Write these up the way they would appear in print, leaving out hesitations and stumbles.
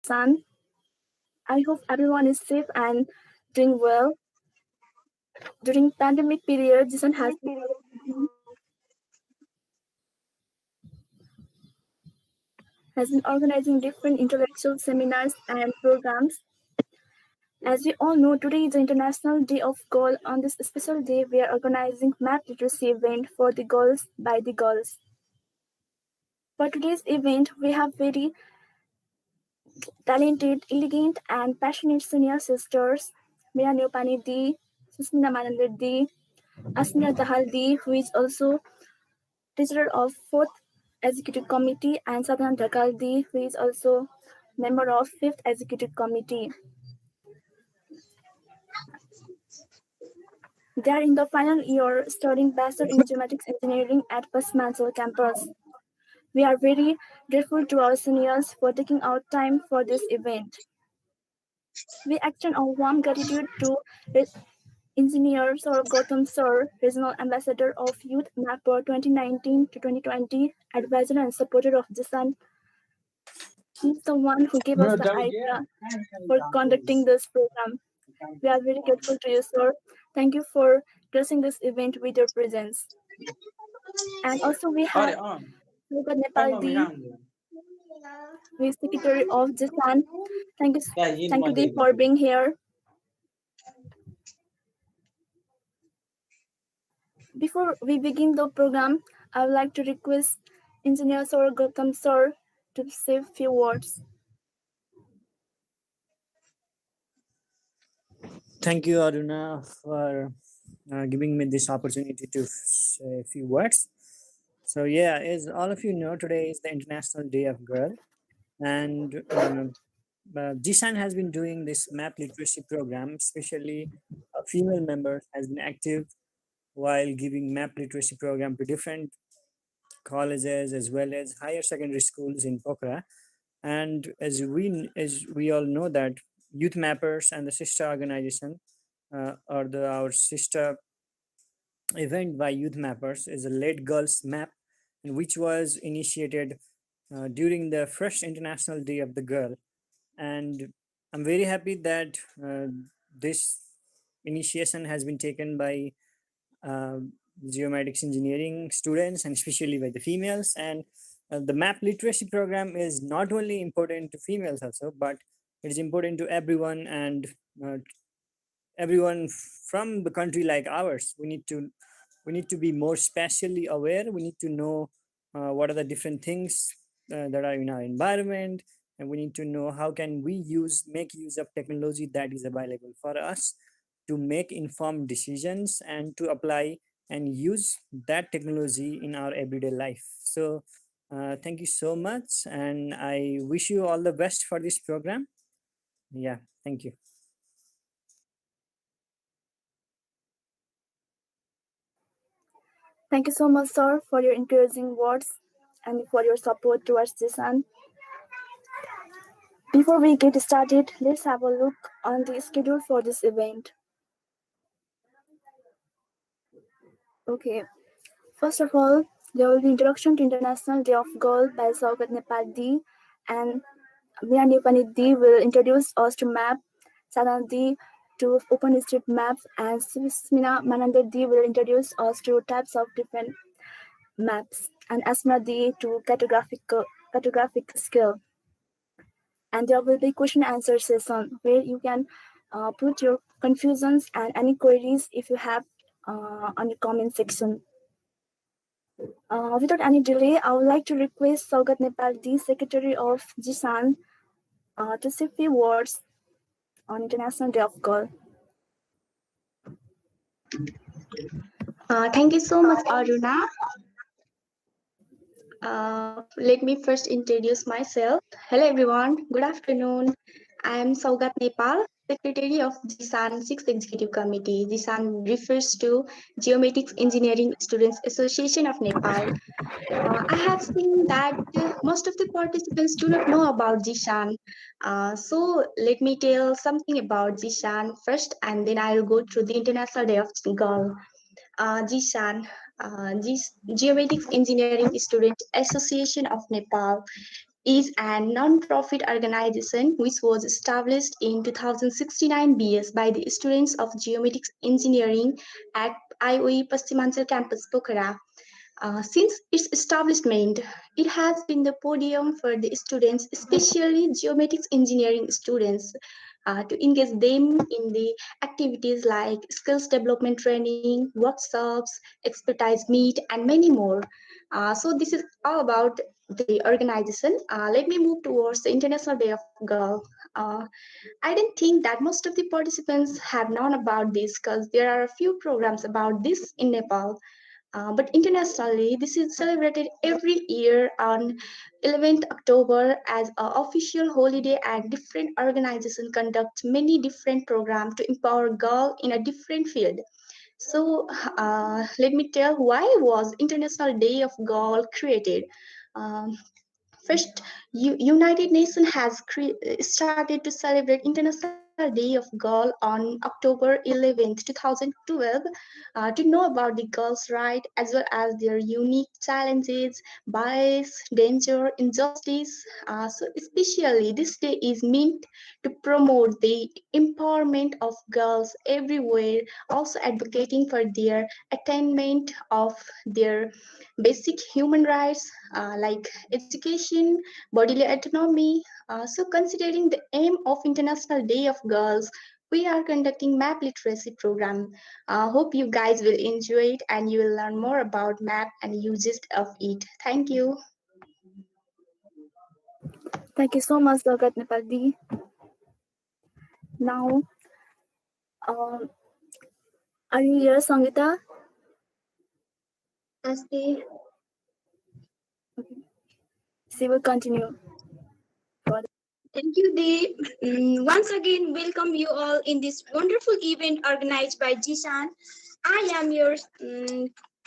Sun. I hope everyone is safe and doing well. During pandemic period, Jisan has been organizing different intellectual seminars and programs. As we all know, today is the International Day of Girl. On this special day, we are organizing math literacy event for the girls by the girls. For today's event, we have very talented, elegant, and passionate senior sisters, Mira Neopani, Susmina Manandar, Asmina Dahaldi, who is also treasurer of 4th Executive Committee, and Sadhan Dhakaldi, who is also member of 5th Executive Committee. They are in the final year studying Bachelor in Geomatics Engineering at Pasmansel campus. We are very grateful to our seniors for taking out time for this event. We extend our warm gratitude to Engineer Sir Gautam Sir, Regional Ambassador of Youth MAPR 2019 to 2020, advisor and supporter of Jisan. He's the one who gave us the idea for conducting this program. We are very grateful to you, sir. Thank you for gracing this event with your presence. And also we have Logat Nepaldi, who is Secretary of Jisan. Thank you, Dee, for being here. Before we begin the program, I would like to request Engineer Sir Gautam Sir to say a few words. Thank you, Aruna, for giving me this opportunity to say a few words. So, yeah, as all of you know, today is the International Day of Girl, and GSAN has been doing this map literacy program, especially female members has been active while giving map literacy program to different colleges as well as higher secondary schools in Pokhara. And as we all know that Youth Mappers and the sister organization or our sister event by Youth Mappers is a Late Girls Map, which was initiated during the first International Day of the Girl. And I'm very happy that this initiation has been taken by uh, geomatics engineering students and especially by the females. And the map literacy program is not only important to females also, but it is important to everyone, and uh, everyone from the country like ours. We need to be more spatially aware. We need to know what are the different things that are in our environment, and we need to know how can we make use of technology that is available for us to make informed decisions and to apply and use that technology in our everyday life. So thank you so much, and I wish you all the best for this program. Yeah, thank you. Thank you so much, sir, for your encouraging words and for your support towards Jisan. Before we get started, let's have a look on the schedule for this event. Okay, first of all, there will be Introduction to International Day of Girl by Saugat Nepaldi, and Mia Nepanidi will introduce us to map, Sanandi to OpenStreet Maps, and Smina Manandardi will introduce us to types of different maps, and Asma D to cartographic skill. And there will be question answer session where you can put your confusions and any queries if you have on the comment section. Without any delay, I would like to request Saugat Nepal, the Secretary of Jisan, to say a few words on International Day of Girl. Thank you so much, Aruna. Let me first introduce myself. Hello, everyone. Good afternoon. I am Saugat Nepal, Secretary of GSAN 6th Executive Committee. GSAN refers to Geomatics Engineering Students Association of Nepal. I have seen that most of the participants do not know about GSAN. So let me tell something about GSAN first, and then I'll go through the International Day of Girl. GSAN, Geomatics Engineering Student Association of Nepal. is a non-profit organization which was established in 2069 BS by the students of geomatics engineering at IOE Pastimanchal campus, Pokhara. Since its establishment, it has been the podium for the students, especially geomatics engineering students, to engage them in the activities like skills development training, workshops, expertise meet, and many more. So this is all about the organization. Let me move towards the International Day of Girl. Uh, I didn't think that most of the participants have known about this because there are a few programs about this in Nepal. But internationally, this is celebrated every year on 11th October as an official holiday, and different organizations conduct many different programs to empower girls in a different field. So let me tell why was International Day of Girl created. Um, First, United Nations has started to celebrate International Day of Girl on October 11th, 2012, to know about the girls' rights as well as their unique challenges, bias, danger, injustice. So, especially this day is meant to promote the empowerment of girls everywhere, also advocating for their attainment of their basic human rights like education, bodily autonomy. So, considering the aim of International Day of Girls, we are conducting map literacy program. Hope you guys will enjoy it and you will learn more about map and uses of it. Thank you. Thank you so much, Sagat Nepaldi. Now, um, are you here, Sangita? Asti. She will continue. Thank you, Dee. Once again, welcome you all in this wonderful event organized by Jishan. I am your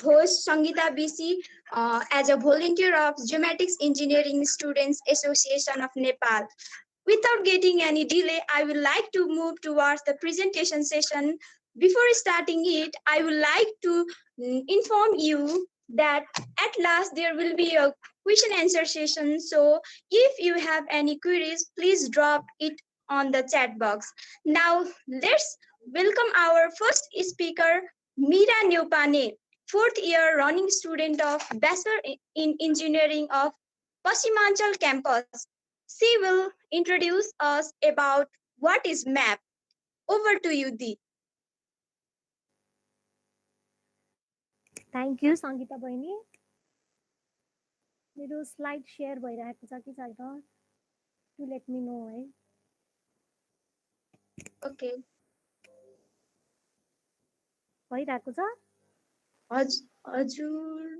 host, Sangita BC, as a volunteer of Geomatics Engineering Students Association of Nepal. Without getting any delay, I would like to move towards the presentation session. Before starting it, I would like to inform you that at last there will be a question answer session. So if you have any queries, please drop it on the chat box. Now let's welcome our first speaker, Meera Neupane, fourth year running student of Bachelor in Engineering of Paschimantral campus. She will introduce us about what is MAP. Over to you, Dee. Thank you, Sangita बहिनी. मेरो slide share भइरहेको छ कि छैन to let me know है. Okay. भइरहेको छ? हजुर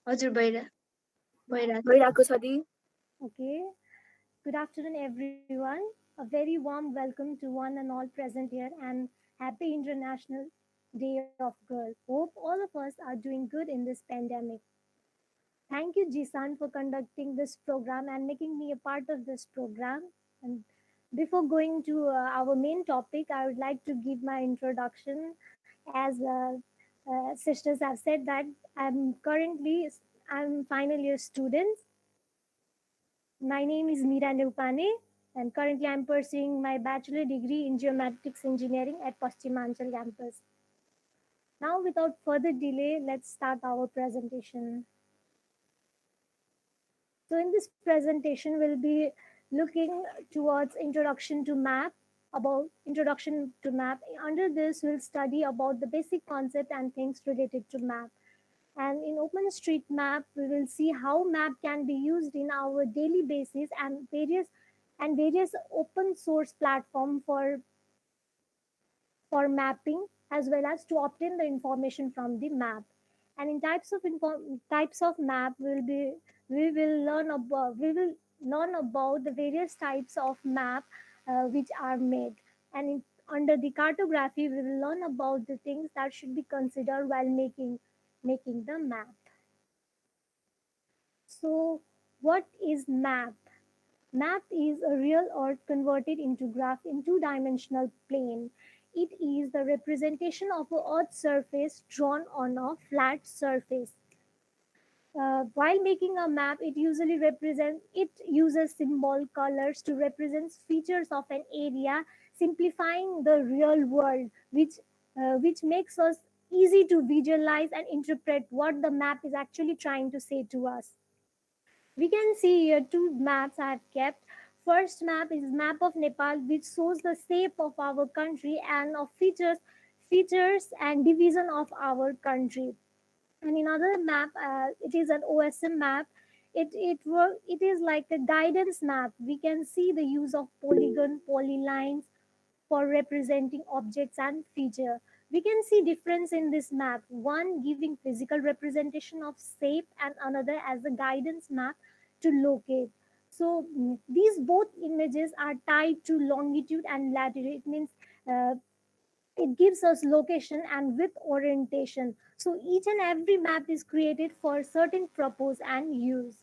हजुर भइरहेको भइरहेको छ दी. Okay. Good afternoon, everyone. A very warm welcome to one and all present here, and happy International Day of Girl. Hope all of us are doing good in this pandemic. Thank you, Jisan, for conducting this program and making me a part of this program. And before going to our main topic, I would like to give my introduction. As sisters have said that I'm final year student. My name is Meera Neupane, and currently I'm pursuing my bachelor degree in geomatics engineering at Paschimantral campus. Now, without further delay, let's start our presentation. So in this presentation, we'll be looking towards introduction to map, about introduction to map. Under this, we'll study about the basic concept and things related to map. And in OpenStreetMap, we will see how map can be used in our daily basis and various open source platform for mapping, as well as to obtain the information from the map. And in types of map, we will learn about the various types of map which are made. And under the cartography, we will learn about the things that should be considered while making the map. So what is map? Map is a real earth converted into graph in two-dimensional plane. It is the representation of a earth surface drawn on a flat surface. While making a map, it uses symbol colors to represent features of an area, simplifying the real world, which makes us easy to visualize and interpret what the map is actually trying to say to us. We can see here two maps I have kept. First map is map of Nepal, which shows the shape of our country and of features and division of our country. And another map, it is an OSM map. It is like a guidance map. We can see the use of polylines for representing objects and feature. We can see difference in this map, one giving physical representation of shape and another as a guidance map to locate. So these both images are tied to longitude and latitude. It means uh, it gives us location and with orientation. So each and every map is created for certain purpose and use.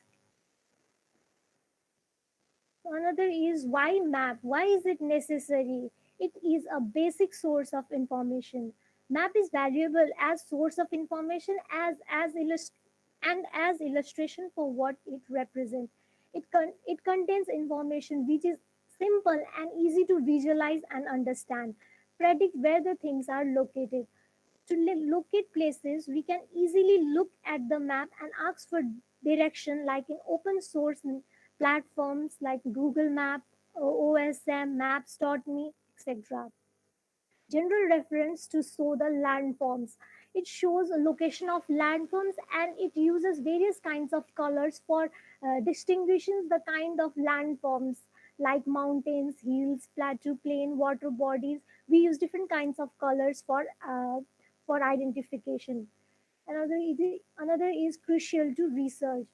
Another is why map? Why is it necessary? It is a basic source of information. Map is valuable as source of information and as illustration for what it represents. It contains information which is simple and easy to visualize and understand. Predict where the things are located. To locate places, we can easily look at the map and ask for direction, like in open source platforms like Google Map, OSM, Maps.me, etc. General reference to show the landforms. It shows a location of landforms and it uses various kinds of colors for distinguishing the kind of landforms like mountains, hills, plateau, plain, water bodies. We use different kinds of colors for identification. Another is crucial to research.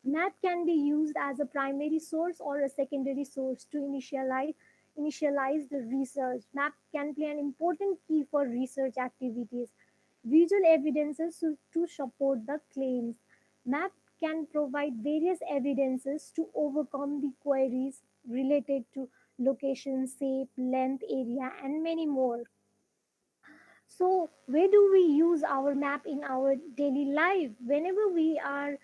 Map can be used as a primary source or a secondary source to initialize the research. Map can play an important key for research activities. Visual evidences to support the claims. Map can provide various evidences to overcome the queries related to location, shape, length, area, and many more. So, where do we use our map in our daily life? Whenever we are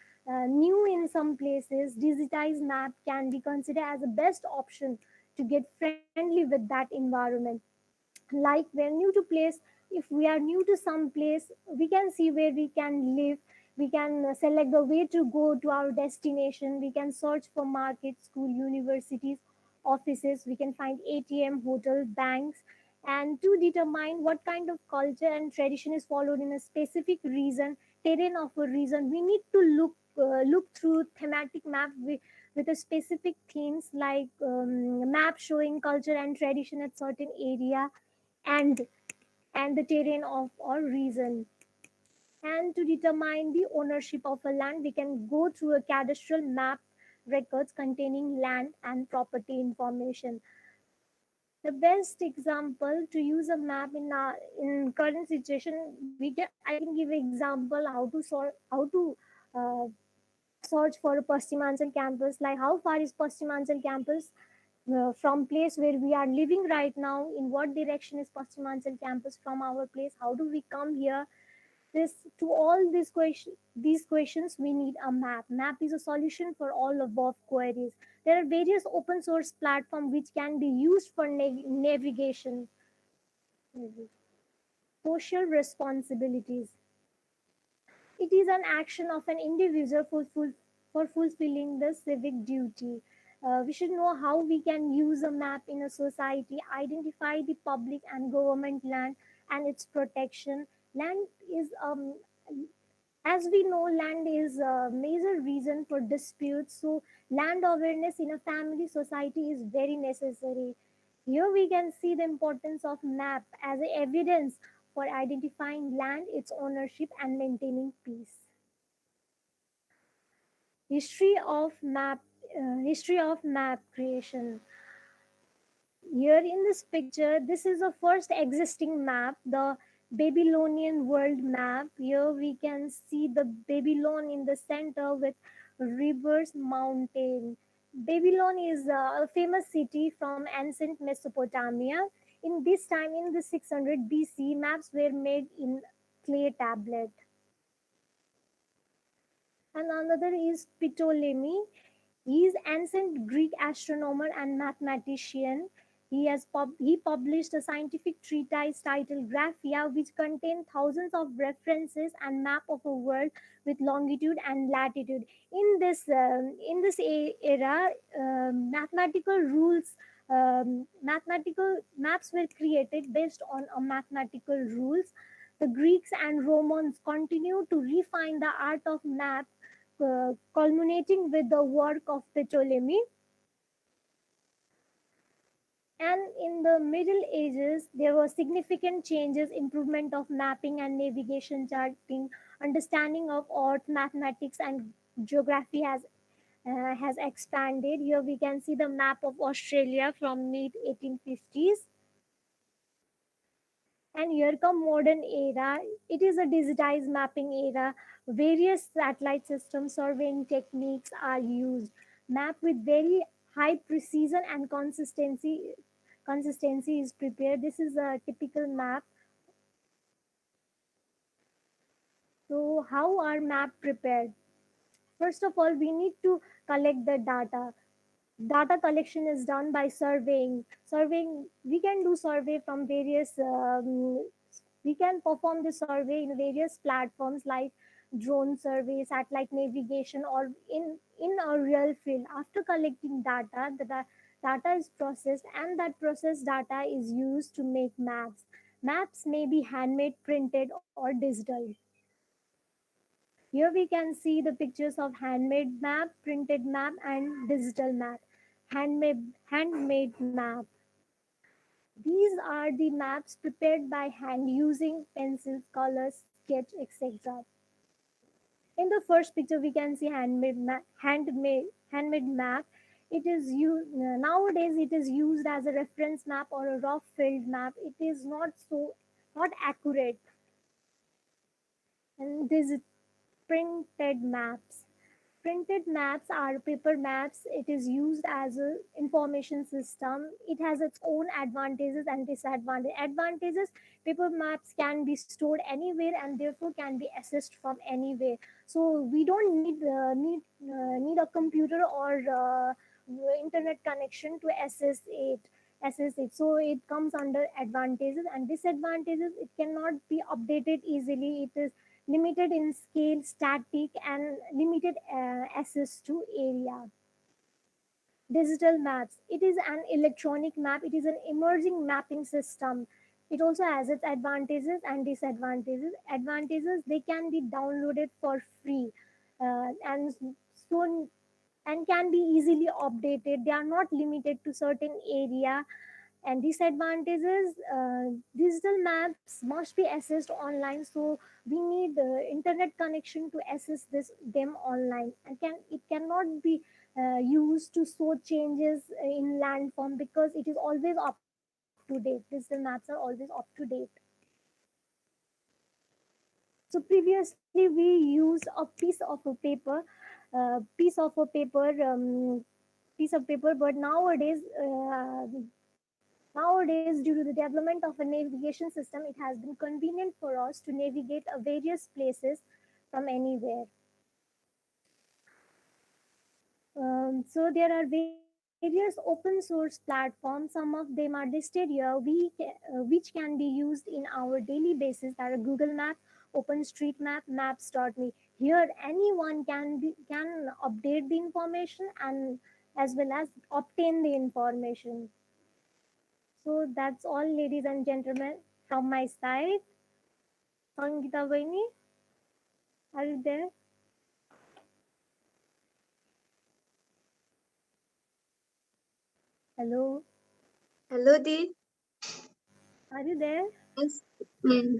new in some places, digitized map can be considered as the best option to get friendly with that environment. Like we're new to place, if we are new to some place, we can see where we can live. We can select the way to go to our destination. We can search for markets, school, universities, offices. We can find ATM, hotel, banks, and to determine what kind of culture and tradition is followed in a specific region, terrain of a region, we need to look through thematic map with a specific themes, like map showing culture and tradition at certain area, and the terrain of our region. And to determine the ownership of a land, we can go through a cadastral map records containing land and property information. The best example to use a map in current situation, I can give an example how to uh, search for a Pastimanchal campus, like how far is Pastimanchal campus from place where we are living right now. In what direction is Pastimanchal campus from our place? How do we come here? This to all these questions we need a map. Map is a solution for all above queries. There are various open source platforms which can be used for navigation. Social responsibilities. It is an action of an individual for fulfilling the civic duty. We should know how we can use a map in a society, identify the public and government land and its protection. Land is, as we know, land is a major reason for disputes. So, land awareness in a family society is very necessary. Here we can see the importance of map as a evidence for identifying land, its ownership, and maintaining peace. History of map creation. Here in this picture, this is the first existing map, the Babylonian world map. Here we can see the Babylon in the center with rivers, mountain. Babylon is a famous city from ancient Mesopotamia. In this time, in the 600 BC, maps were made in clay tablet. And another is Ptolemy. He is ancient Greek astronomer and mathematician. He published a scientific treatise titled Graphia, which contained thousands of references and map of a world with longitude and latitude. In this era, mathematical rules, mathematical maps were created based on a mathematical rules. The Greeks and Romans continued to refine the art of map, culminating with the work of Ptolemy. And in the Middle Ages, there were significant changes, improvement of mapping and navigation charting, understanding of art, mathematics, and geography has expanded. Here we can see the map of Australia from mid 1850s. And here come modern era. It is a digitized mapping era. Various satellite system surveying techniques are used. Map with very high precision and consistency is prepared. This is a typical map. So how are map prepared? First of all, we need to collect the data. Data collection is done by surveying. We can do survey from various we can perform the survey in various platforms like drone survey, satellite navigation, or in a real field. After collecting data, data is processed, and that processed data is used to make maps. Maps may be handmade, printed, or digital. Here we can see the pictures of handmade map, printed map, and digital map. Handmade map. These are the maps prepared by hand using pencils, colors, sketch, etc. In the first picture, we can see handmade map. It is used nowadays. It is used as a reference map or a rough field map. It is not accurate. And this is printed maps. Printed maps are paper maps. It is used as a information system. It has its own advantages and disadvantages. Advantages: paper maps can be stored anywhere and therefore can be accessed from anywhere. So we don't need a computer or internet connection to access it. So it comes under advantages. And disadvantages: it cannot be updated easily. It is limited in scale, static, and limited access to area. Digital maps. It is an electronic map. It is an emerging mapping system. It also has its advantages and disadvantages. Advantages: they can be downloaded for free, and so and can be easily updated. They are not limited to certain area. And disadvantages: digital maps must be accessed online, so we need internet connection to access them online, and it cannot be used to show changes in landform because it is always up to date. Digital maps are always up to date. So previously we used a piece of a paper piece of paper, but nowadays, due to the development of a navigation system, it has been convenient for us to navigate various places from anywhere. So there are various open source platforms. Some of them are listed here, which can be used in our daily basis. That are Google Map, OpenStreetMap, Maps.me. Here, anyone can update the information and as well as obtain the information. So that's all, ladies and gentlemen, from my side. Sangita Vaini, are you there? Hello, Hello, Di. are you there? Yes. Mm.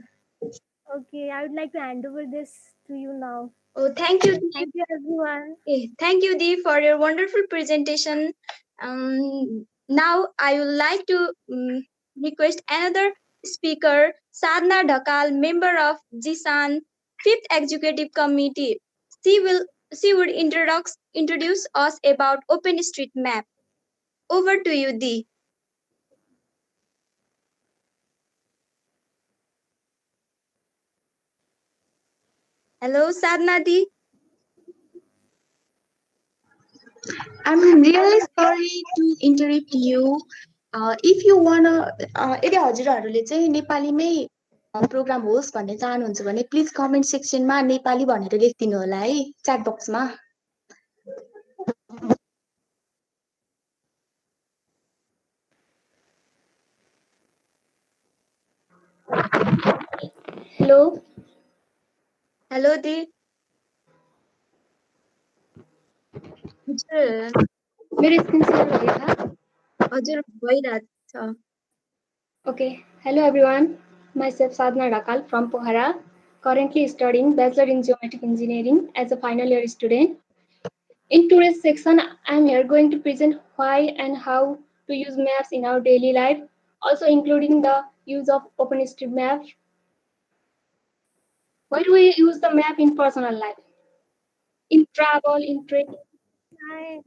Okay, I would like to hand over this to you now. Oh, thank you, Di. Thank you, everyone. Thank you, Di, for your wonderful presentation. Now, I would like to request another speaker, Sadhna Dhakal, member of GISAN Fifth Executive Committee. She will she would introduce us about OpenStreetMap. Over to you, Di. Hello, Sadhna Di. I'm really sorry to interrupt you. If you wanna, यदि हजुरहरूले चाहिँ नेपालीमै programme होस् भन्ने चाहनुहुन्छ भने please comment सेक्सनमा Nepali भनेर लेखिदिनु होला है च्याट बक्समा. हेलो हेलो दि हजुर मेरो स्क्रिन सेयर भयो. हजुर भइरहेको छ. Okay. Hello everyone. Myself Sadhna Rakal from Pohara. Currently studying Bachelor in Geometric Engineering as a final year student. In today's section, I am here going to present why and how to use maps in our daily life, also including the use of OpenStreetMap. Why do we use the map in personal life? In travel, in trade, Hi.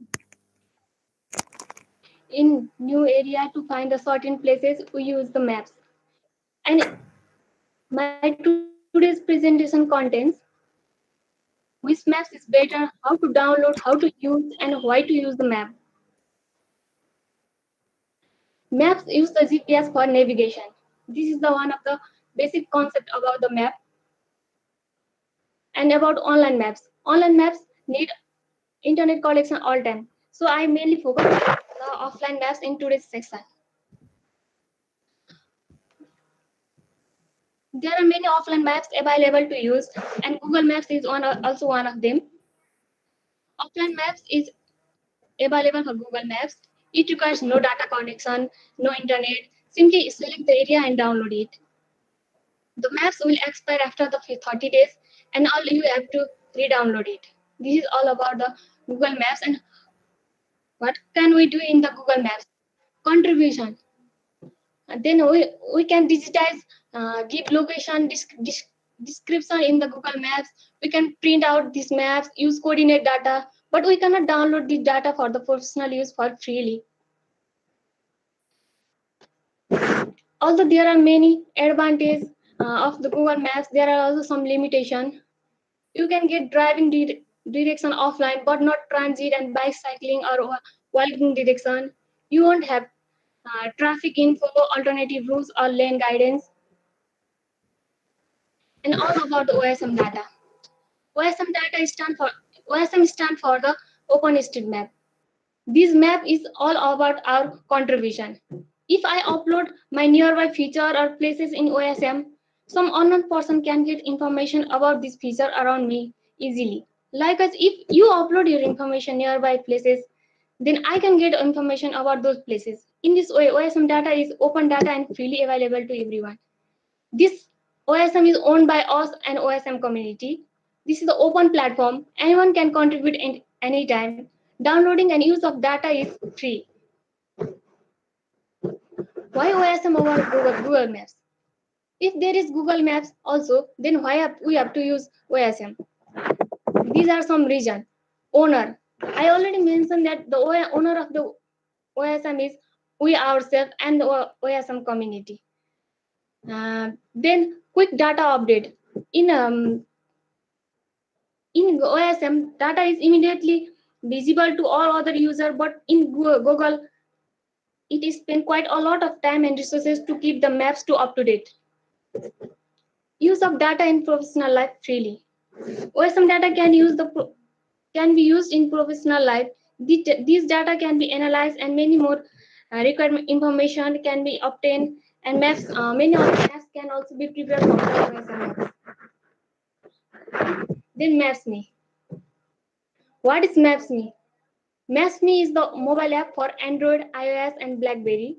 in new area to find the certain places, we use the maps. And my today's presentation contains which maps is better, how to download, how to use, and why to use the map. Maps use the GPS for navigation. This is the one of the basic concept about the map. And about online maps. Online maps need internet connection all time. So I mainly focus on the offline maps in today's section. There are many offline maps available to use, and Google Maps is also one of them. Offline maps is available for Google Maps. It requires no data connection, no internet. Simply select the area and download it. The maps will expire after the 30 days, and all you have to re-download it. This is all about the Google Maps. And what can we do in the Google Maps? Contribution. And then we can digitize, give location description in the Google Maps. We can print out these maps, use coordinate data, but we cannot download the data for the personal use for freely. Although there are many advantages of the Google Maps, there are also some limitation. You can get driving direction offline, but not transit and bicycling or walking direction. You won't have traffic info, alternative routes, or lane guidance. And all about the OSM data. OSM stand for the OpenStreetMap. This map is all about our contribution. If I upload my nearby feature or places in OSM, some unknown person can get information about this feature around me easily. Likewise, if you upload your information nearby places, then I can get information about those places. In this way, OSM data is open data and freely available to everyone. This OSM is owned by us and OSM community. This is the open platform. Anyone can contribute anytime. Downloading and use of data is free. Why OSM over Google Maps? If there is Google Maps also, then why we have to use OSM? These are some reasons. Owner. I already mentioned that the owner of the OSM is we ourselves and the OSM community. Then quick data update. In OSM, data is immediately visible to all other users, but in Google, it is spent quite a lot of time and resources to keep the maps to up to date. Use of data in professional life freely. OSM data can be used in professional life. These data can be analyzed and many more required information can be obtained, and maps, many other maps can also be prepared from the OSM maps. Then Maps.me. What is Maps.me? Maps.me is the mobile app for Android, iOS, and BlackBerry.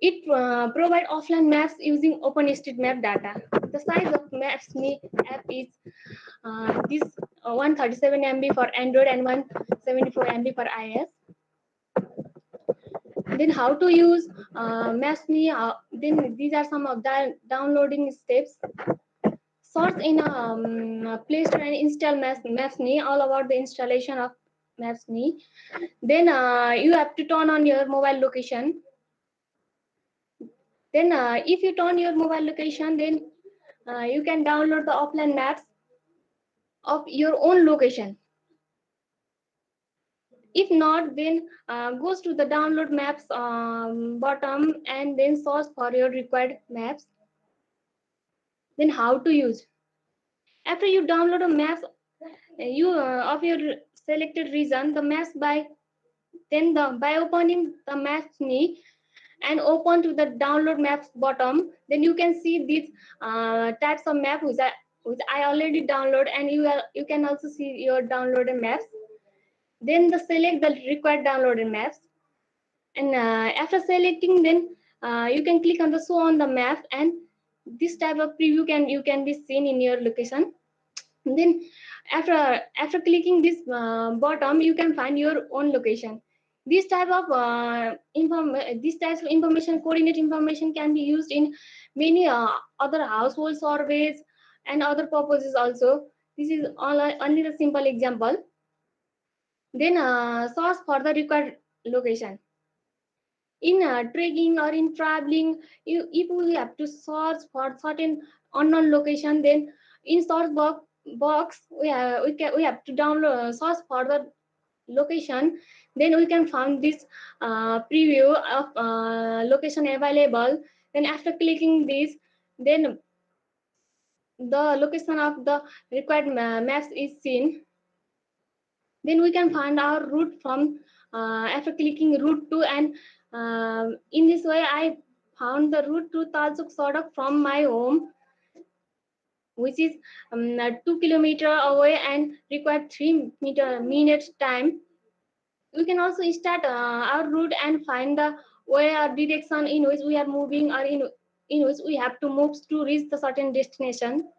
It provides offline maps using OpenStreetMap data. The size of Maps.me app is this 137 MB for Android and 174 MB for iOS. Then how to use Maps.me? Then these are some of the downloading steps. Search in Play Store and install Maps.me. All about the installation of Maps.me. Then you have to turn on your mobile location. Then if you turn your mobile location, then you can download the offline maps of your own location. If not, then goes to the download maps bottom and then search for your required maps. Then how to use. After you download a map of your selected region, the maps by opening the maps me and open to the download maps bottom, then you can see these types of map which I already download, and you can also see your downloaded maps. Then select the required downloaded maps, and after selecting, then you can click on the show on the map, and this type of preview can be seen in your location. And then after clicking this bottom, you can find your own location. This type of this types of information, coordinate information, can be used in many other household surveys and other purposes also. This is only the simple example. Then search for the required location. In trekking or in traveling, if we have to search for certain unknown location, then in box we have to download search for the location. Then we can find this preview of location available. Then after clicking this, then the location of the required maps is seen. Then we can find our route from after clicking route to, and in this way I found the route to Talchuk Sadak from my home, which is 2 kilometer away and required 3 minutes time. We can also start our route and find the way or direction in which we are moving, or in which we have to move to reach the certain destination.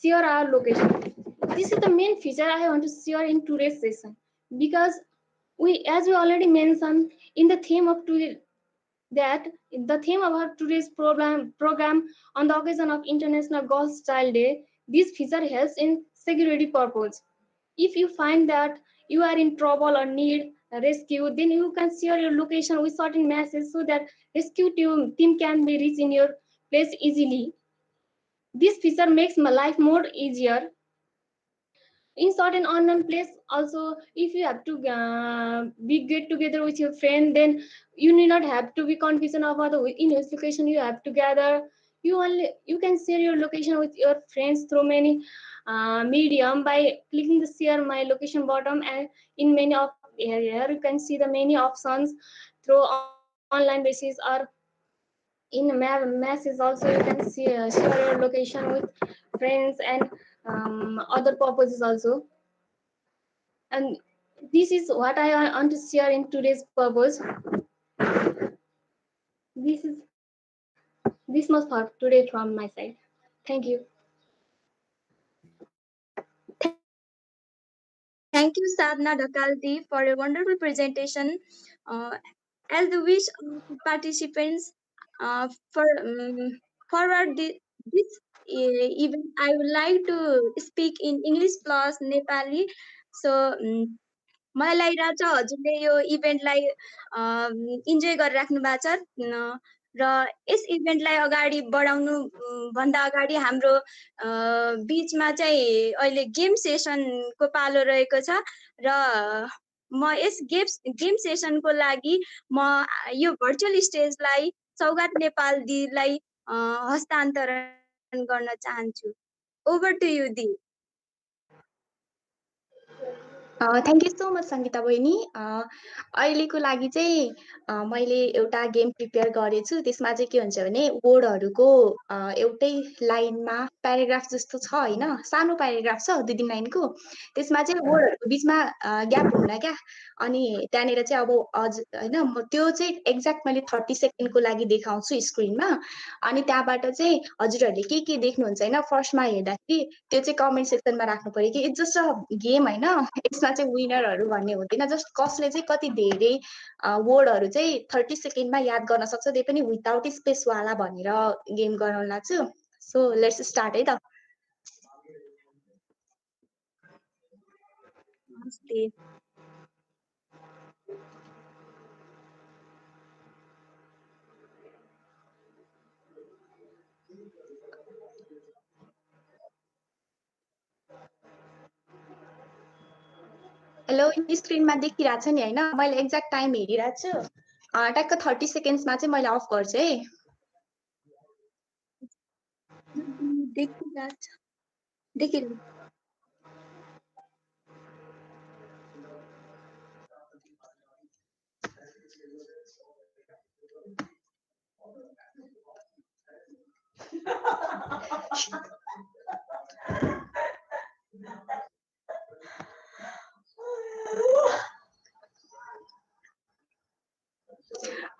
Share our location. This is the main feature I want to share in today's session, because as we already mentioned in the theme of today, that the theme of our today's program on the occasion of International Girls Child Day, this feature helps in security purpose. If you find that you are in trouble or need rescue, then you can share your location with certain messages so that rescue team can be reached in your place easily. This feature makes my life more easier. In certain unknown place also, if you have to be get together with your friend, then you need not have to be confused about in which location you have to gather. You can share your location with your friends through many medium by clicking the share my location bottom, and in many of here you can see the many options through online basis, or in messages also you can see share your location with friends and other purposes also. And this is what I want to share in today's purpose. This much for today from my side. Thank you. Thank you, Sadhna Dakalti, for a wonderful presentation. Uh, as the wish of participants forward this event, I would like to speak in English plus Nepali. So, मलाई लागिरहेको छ हजुरले यो इभेन्टलाई enjoy गरिराख्नु भएको छ र यस इभेन्टलाई अगाडि बढाउनु भन्दा अगाडि हाम्रो बिचमा चाहिँ अहिले गेम सेसनको पालो रहेको छ र म यस गेम सेसनको लागि म यो भर्चुअल स्टेजलाई सौगात नेपाल दिदीलाई हस्तान्तरण गर्न चाहन्छु. ओभर टु यु दी. Thank you so much Sangeeta बहिनी. अहिलेको लागि चाहिँ मैले एउटा गेम प्रिपेयर गरेछु. त्यसमा चाहिँ के हुन्छ भने वर्डहरूको एउटै लाइनमा प्याराग्राफ जस्तो छ होइन, सानो प्याराग्राफ छ 2-3 लाइनको. त्यसमा चाहिँ वर्डहरूको बिचमा ग्याप हुन्न क्या. अनि त्यहाँनिर चाहिँ अब होइन त्यो चाहिँ एक्ज्याक्ट मैले 30 सेकेन्डको लागि देखाउँछु स्क्रिनमा. अनि त्यहाँबाट चाहिँ हजुरहरूले के देख्नुहुन्छ होइन फर्स्टमा हेर्दाखेरि त्यो चाहिँ कमेन्ट सेक्सनमा राख्नु पऱ्यो कि इट्स जस्ट अ गेम होइन. यसमा चाहिँ विनरहरू भन्ने हुँदैन. जस्ट कसले चाहिँ कति धेरै वर्डहरू चाहिँ 30 सेकेन्डमा याद गर्न सक्छ, त्यही पनि विदाउट स्पेसवाला भनेर गेम गराउन लाग्छु. सो लेट्स स्टार्ट है त. नमस्ते. हेलो स्क्रिनमा देखिरहेको छ नि होइन मैले एक्ज्याक्ट टाइम हेरिरहेको छु ट्याक्क 30 सेकेन्ड्समा चाहिँ मैले अफ गर्छु है देखिरहेको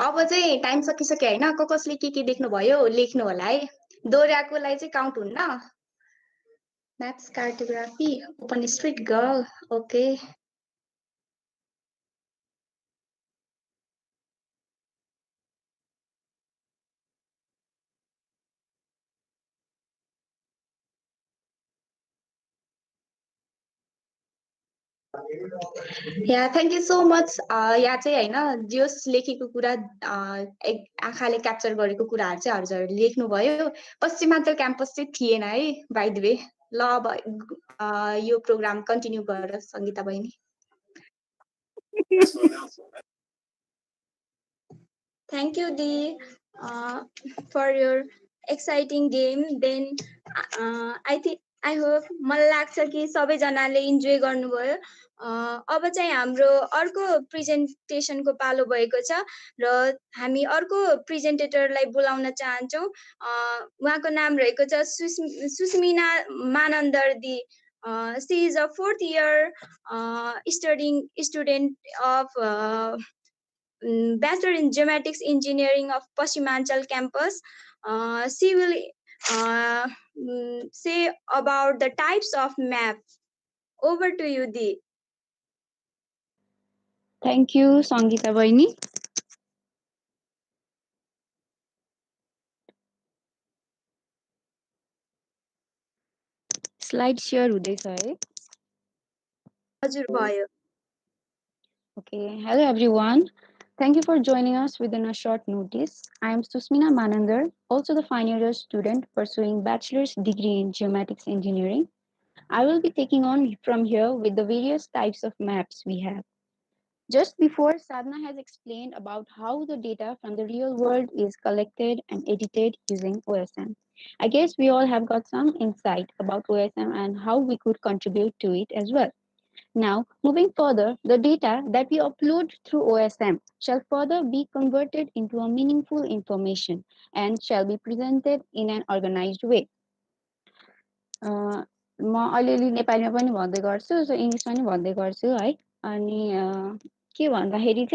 अब चाहिँ टाइम सकिसक्यो होइन कसले के देख्नुभयो लेख्नु होला है दोहोऱ्याएकोलाई चाहिँ काउन्ट हुन्न maths cartography open street girl okay yeah thank you so much यहाँ चाहिँ होइन जस लेखेको कुरा आँखाले क्याप्चर गरेको कुराहरू चाहिँ हजुरहरूले लेख्नुभयो पश्चिमाञ्चल क्याम्पस चाहिँ थिएन है बाइ द वे ल अब यो प्रोग्राम कन्टिन्यू गर सङ्गीता बहिनी Thank you, Dee, for your exciting game. Then I hope मलाई लाग्छ कि सबैजनाले इन्जोय गर्नुभयो अब चाहिँ हाम्रो अर्को प्रेजेन्टेसनको पालो भएको छ र हामी अर्को प्रेजेन्टेटरलाई बोलाउन चाहन्छौँ उहाँको नाम रहेको छ सुस्मिना मानन्दर दी she is a fourth year studying student of Bachelor in Geomatics Engineering of Paschimanchal campus. She will say about the types of map. Over to you, Dee. Thank you, Sangeeta Baini. Slide share हुँदैछ है? हजुर भयो. Okay, hello everyone. Thank you for joining us within a short notice. I am Susmina Manandar, also the final year student pursuing bachelor's degree in geomatics engineering. I will be taking on from here with the various types of maps we have. Just before, Sadhna has explained about how the data from the real world is collected and edited using OSM. I guess we all have got some insight about OSM and how we could contribute to it as well. Now, moving further, the data that we upload through OSM shall further be converted into a meaningful information and shall be presented in an organized way. म अलिअलि नेपालीमा पनि भन्दै गर्छु इङ्ग्लिसमा पनि भन्दै गर्छु है अनि के भन्दाखेरि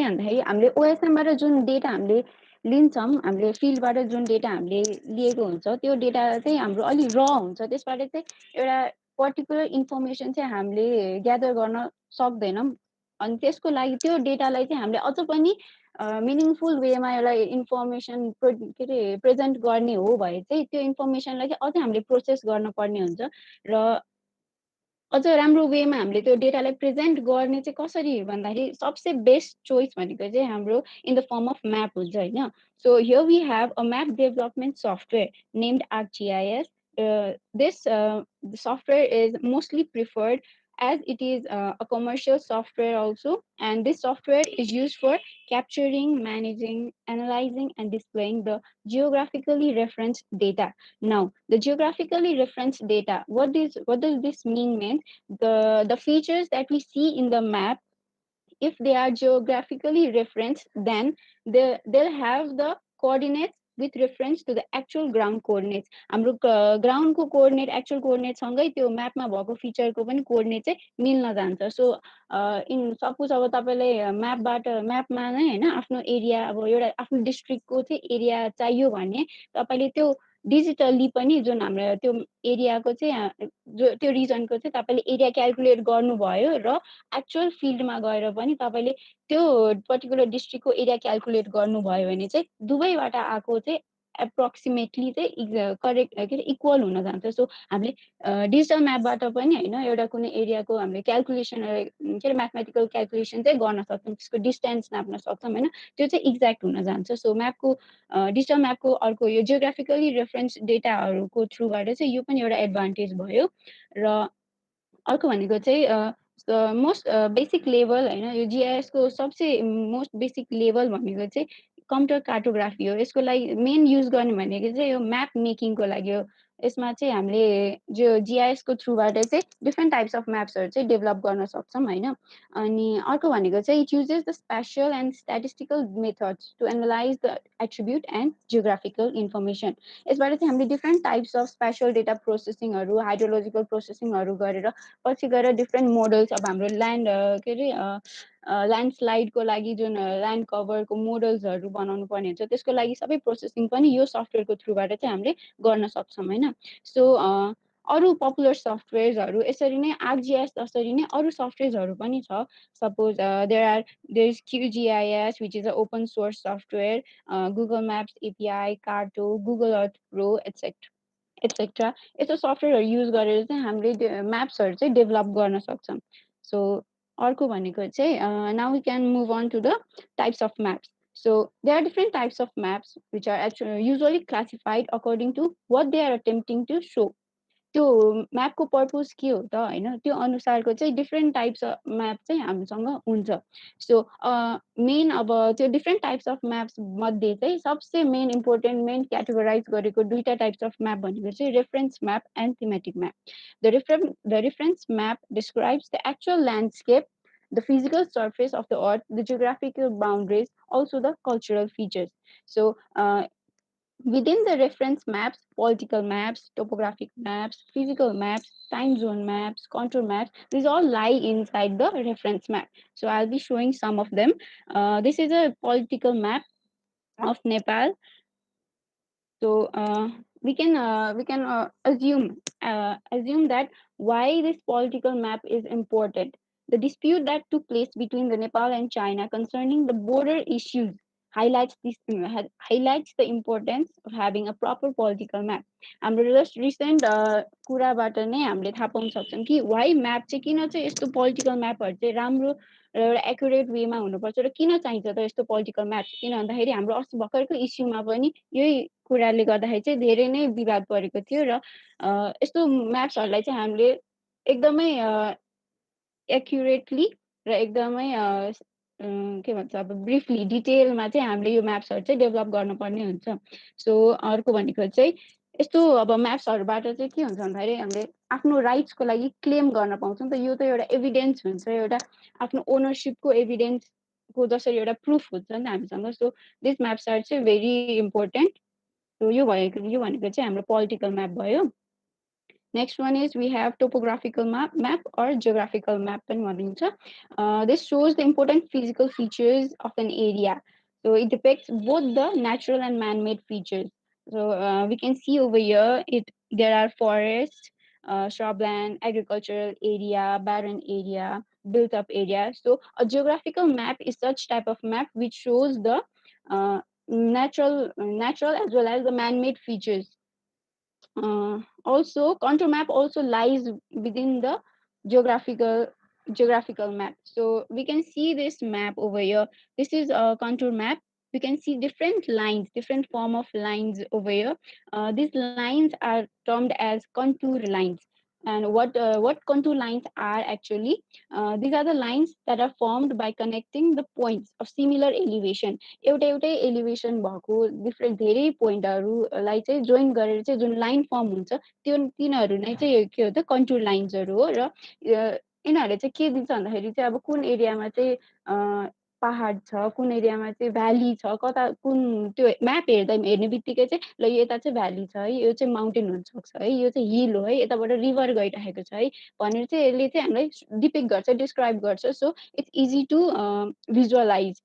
हामीले ओएसएमबाट जुन डेटा हामीले लिन्छौँ हामीले फिल्डबाट जुन डेटा हामीले लिएको हुन्छ त्यो डेटा चाहिँ हाम्रो अलि र हुन्छ त्यसबाट चाहिँ एउटा पर्टिकुलर इन्फर्मेसन चाहिँ हामीले ग्यादर गर्न सक्दैनौँ अनि त्यसको लागि त्यो डेटालाई चाहिँ हामीले अझ पनि मिनिङफुल वेमा एउटा इन्फर्मेसन के अरे प्रेजेन्ट गर्ने हो भए चाहिँ त्यो इन्फर्मेसनलाई चाहिँ अझै हामीले प्रोसेस गर्नुपर्ने हुन्छ र अझ राम्रो वेमा हामीले त्यो डेटालाई प्रेजेन्ट गर्ने चाहिँ कसरी भन्दाखेरि सबसे बेस्ट चोइस भनेको चाहिँ हाम्रो in the form of map हुन्छ होइन so here we have a map development software named ArcGIS. This software is mostly preferred as it is a commercial software also, and this software is used for capturing, managing, analyzing, and displaying the geographically referenced data. Now, the geographically referenced data, what does this mean? The features that we see in the map, if they are geographically referenced, then they'll have the coordinates with reference to the actual ground coordinates. हाम्रो ग्राउन्डको coordinate actual कोअर्डिनेटसँगै त्यो म्यापमा भएको फिचरको पनि coordinate चाहिँ मिल्न जान्छ so in suppose अब तपाईँले म्यापमा नै होइन आफ्नो एरिया अब एउटा आफ्नो डिस्ट्रिक्टको चाहिँ एरिया चाहियो भने तपाईँले त्यो डिजिटल्ली पनि जुन हाम्रो त्यो एरियाको चाहिँ त्यो रिजनको चाहिँ तपाईँले एरिया क्यालकुलेट गर्नुभयो र एक्चुअल फिल्डमा गएर पनि तपाईँले त्यो पर्टिकुलर डिस्ट्रिक्टको एरिया क्यालकुलेट गर्नुभयो भने चाहिँ दुवैबाट आएको चाहिँ एप्रोक्सिमेटली चाहिँ करेक्ट के अरे इक्वल हुन जान्छ सो हामीले डिजिटल म्यापबाट पनि होइन एउटा कुनै एरियाको हामीले क्यालकुलेसन के अरे म्याथमेटिकल क्यालकुलेसन चाहिँ गर्न सक्छौँ त्यसको डिस्टेन्स नाप्न सक्छौँ होइन त्यो चाहिँ एक्ज्याक्ट हुन जान्छ सो म्यापको डिजिटल म्यापको अर्को यो जियोग्राफिकली रेफरेन्स डेटाहरूको थ्रुबाट चाहिँ यो पनि एउटा एडभान्टेज भयो र अर्को भनेको चाहिँ मोस्ट बेसिक लेभल होइन, यो जिआइएसको सबसे मोस्ट बेसिक लेभल भनेको चाहिँ कम्प्युटर कार्टोग्राफी हो। यसको लागि मेन युज गर्ने भनेको चाहिँ यो म्याप मेकिङको लागि हो। यसमा चाहिँ हामीले जो जिआइएसको थ्रुबाट चाहिँ डिफ्रेन्ट टाइप्स अफ म्याप्सहरू चाहिँ डेभलप गर्न सक्छौँ होइन। अनि अर्को भनेको चाहिँ it uses the spatial and statistical methods to analyze the attribute and geographical information. यसबाट चाहिँ हामीले different types of spatial data प्रोसेसिङहरू, हाइड्रोलोजिकल प्रोसेसिङहरू गरेर पछि गएर डिफ्रेन्ट मोडल्स, अब हाम्रो ल्यान्ड के अरे ल्यान्डस्लाइडको लागि जुन ल्यान्ड कभरको मोडल्सहरू बनाउनु पर्ने हुन्छ, त्यसको लागि सबै प्रोसेसिङ पनि यो सफ्टवेयरको थ्रुबाट चाहिँ हामीले गर्न सक्छौँ होइन। सो अरू पपुलर सफ्टवेयर्सहरू यसरी नै आर्कजिआइएस जसरी नै अरू सफ्टवेयर्सहरू पनि छ। Suppose there is QGIS which is a open source software, Google Maps API, Carto, Google Earth Pro etcetera. यस्तो सफ्टवेयरहरू युज गरेर चाहिँ हामीले म्याप्सहरू चाहिँ डेभलप गर्न सक्छौँ। सो अर्को भनेको चाहिँ now we can move on to the types of maps. So there are different types of maps which are actually usually classified according to what they are attempting to show. त्यो म्यापको purpose के हो त होइन, त्यो अनुसारको चाहिँ different types of map चाहिँ हामीसँग हुन्छ। सो मेन अब त्यो डिफ्रेन्ट टाइप्स अफ म्याप्स मध्ये चाहिँ सबसे मेन इम्पोर्टेन्ट मेन क्याटेगोराइज गरेको दुईवटा टाइप्स अफ म्याप भनेको चाहिँ reference map and thematic map. The reference map describes the actual landscape, the physical surface of the earth, the geographical boundaries, also the cultural features. So within the reference maps, political maps, topographic maps, physical maps, time zone maps, contour maps, these all lie inside the reference map. So I'll be showing some of them. This is a political map of Nepal. So we can assume that why this political map is important. The dispute that took place between the Nepal and China concerning the border issues highlights the importance of having a proper political map. हाम्रो just recent कुराबाट नै हामीले थाहा पाउन सक्छौँ कि why map चाहिँ किन चाहिँ यस्तो पोलिटिकल म्यापहरू चाहिँ राम्रो र एउटा एकुरेट वेमा हुनुपर्छ र किन चाहिन्छ त यस्तो पोलिटिकल म्याप, किन भन्दाखेरि हाम्रो अस्ति भर्खरको इस्युमा पनि यही कुराले गर्दाखेरि चाहिँ धेरै नै विवाद परेको थियो र यस्तो म्याप्सहरूलाई चाहिँ हामीले एकदमै एक्युरेटली र एकदमै के भन्छ अब ब्रिफली डिटेलमा चाहिँ हामीले यो म्याप्सहरू चाहिँ डेभलप गर्नुपर्ने हुन्छ. सो अर्को भनेको चाहिँ यस्तो अब म्याप्सहरूबाट चाहिँ के हुन्छ भन्दाखेरि हामीले आफ्नो राइट्सको लागि क्लेम गर्न पाउँछौँ नि त. यो त एउटा एभिडेन्स हुन्छ, एउटा आफ्नो ओनरसिपको एभिडेन्सको जसरी एउटा प्रुफ हुन्छ नि त हामीसँग. सो दिस म्याप्स आर चाहिँ भेरी इम्पोर्टेन्ट. सो यो भनेको चाहिँ हाम्रो पोलिटिकल म्याप भयो. Next one is we have topographical map or geographical map. This shows the important physical features of an area. So it depicts both the natural and man-made features. So we can see over here there are forests, shrubland, agricultural area, barren area, built-up area. So a geographical map is such type of map which shows the natural as well as the man-made features. Also, contour map also lies within the geographical map. So we can see this map over here. This is a contour map. We can see different lines, different form of lines over here. These lines are termed as contour lines. And what contour lines are actually? These are the lines that are formed by connecting the points of similar elevation. एउटै elevation भएको different धेरै पोइन्टहरूलाई चाहिँ join गरेर चाहिँ जुन line form हुन्छ तिनीहरू नै चाहिँ के हो त कन्टुर लाइन्सहरू हो. र यिनीहरूले चाहिँ के दिन्छ भन्दाखेरि चाहिँ अब कुन एरियामा चाहिँ पहाड छ, कुन एरियामा चाहिँ भ्याली छ, कता कुन त्यो म्याप हेर्ने बित्तिकै चाहिँ ल यता चाहिँ भ्याली छ है, यो चाहिँ माउन्टेन हुनसक्छ है, यो चाहिँ हिल हो है, यताबाट रिभर गइरहेको छ है भनेर चाहिँ यसले चाहिँ हामीलाई डिपिक्ट गर्छ, डिस्क्राइब गर्छ. So it's easy to visualise.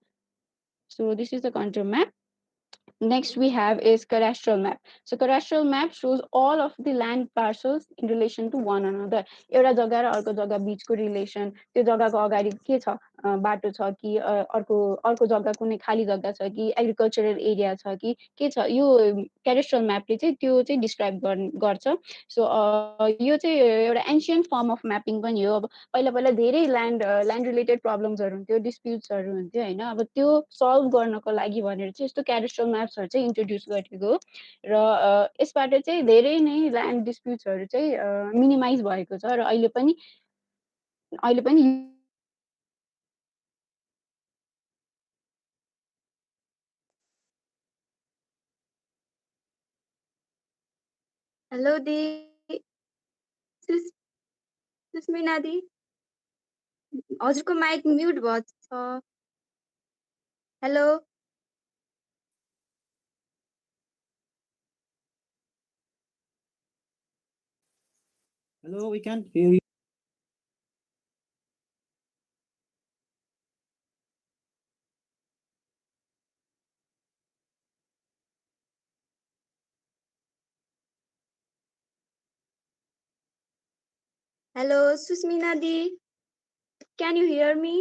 So this is the contour map. Next we have is cadastral map. So cadastral map shows all of the land parcels in relation to one another. एउटा जग्गा र अर्को जग्गा बिचको relation, त्यो जग्गाको अगाडि के छ, बाटो छ कि अर्को जग्गा कुनै खाली जग्गा छ कि एग्रिकल्चरल एरिया छ कि के छ, यो क्याडेस्ट्रल म्यापले चाहिँ त्यो चाहिँ डिस्क्राइब गर्छ. सो यो चाहिँ एउटा एन्सियन्ट फर्म अफ म्यापिङ पनि हो. अब पहिला धेरै ल्यान्ड रिलेटेड प्रब्लम्सहरू हुन्थ्यो, डिस्प्युट्सहरू हुन्थ्यो होइन. अब त्यो सल्भ गर्नको लागि भनेर चाहिँ यस्तो क्याडेस्ट्रल म्याप्सहरू चाहिँ इन्ट्रोड्युस गरेको हो. र यसबाट चाहिँ धेरै नै ल्यान्ड डिस्प्युट्सहरू चाहिँ मिनिमाइज भएको छ र अहिले पनि अहिले पनि हेलो दी, सुस्मिना दी, हजुरको माइक म्युट भएको छ। Hello, Hello, we can't hear you. Hello Susmina दी, can you hear me?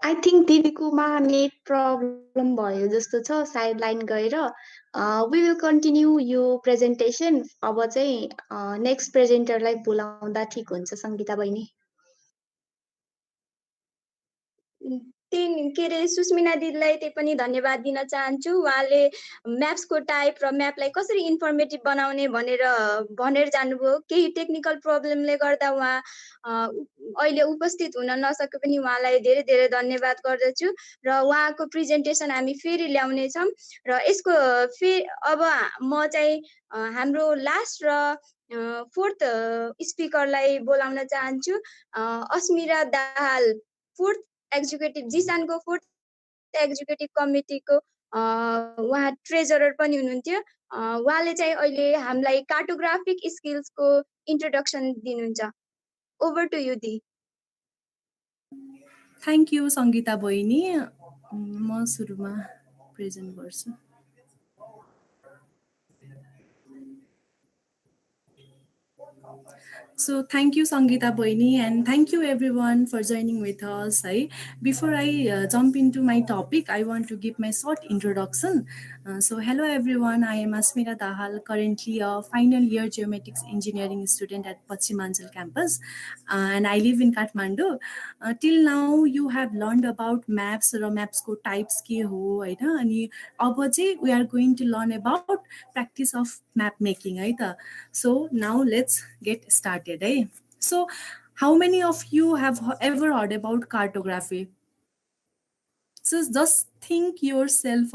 I think दिदीकोमा नेट प्रब्लम भयो जस्तो छ, सायद लाइन गएर। वी विल कन्टिन्यू यो प्रेजेन्टेसन। अब चाहिँ नेक्स्ट प्रेजेन्टरलाई बोलाउँदा ठिक हुन्छ सङ्गीता बहिनी। के अरे सुस्मिना दिदीलाई त्यही पनि धन्यवाद दिन चाहन्छु। उहाँले म्याप्सको टाइप र म्यापलाई कसरी इन्फर्मेटिभ बनाउने भनेर जानुभयो। केही टेक्निकल प्रब्लमले गर्दा उहाँ अहिले उपस्थित हुन नसके पनि उहाँलाई धेरै धेरै धन्यवाद गर्दछु र उहाँको प्रेजेन्टेसन हामी फेरि ल्याउनेछौँ। र यसको अब म चाहिँ हाम्रो लास्ट र फोर्थ स्पिकरलाई बोलाउन चाहन्छु। अस्मिरा दाहाल, फोर्थ एक्जिक्युटिभ, जिसानको फोर्थ एक्जिक्युटिभ कमिटीको उहाँ ट्रेजरर पनि हुनुहुन्थ्यो। उहाँले चाहिँ अहिले हामीलाई कार्टोग्राफिक स्किल्सको इन्ट्रोडक्सन दिनुहुन्छ। ओभर टु यु दी। थ्याङ्क यू सङ्गीता बहिनी। म सुरुमा प्रेजेन्ट गर्छु। So thank you Sangeeta Boini, and thank you everyone for joining with us. Before I jump into my topic, I want to give my short introduction. So hello everyone, I am Asmira Dahal, currently a final year geomatics engineering student at Pachimanjal campus, and I live in Kathmandu. Till now you have learned about maps or maps ko types ke ho, and we are going to learn about practice of map making. So now let's get started. So how many of you have ever heard about cartography? So just think yourself,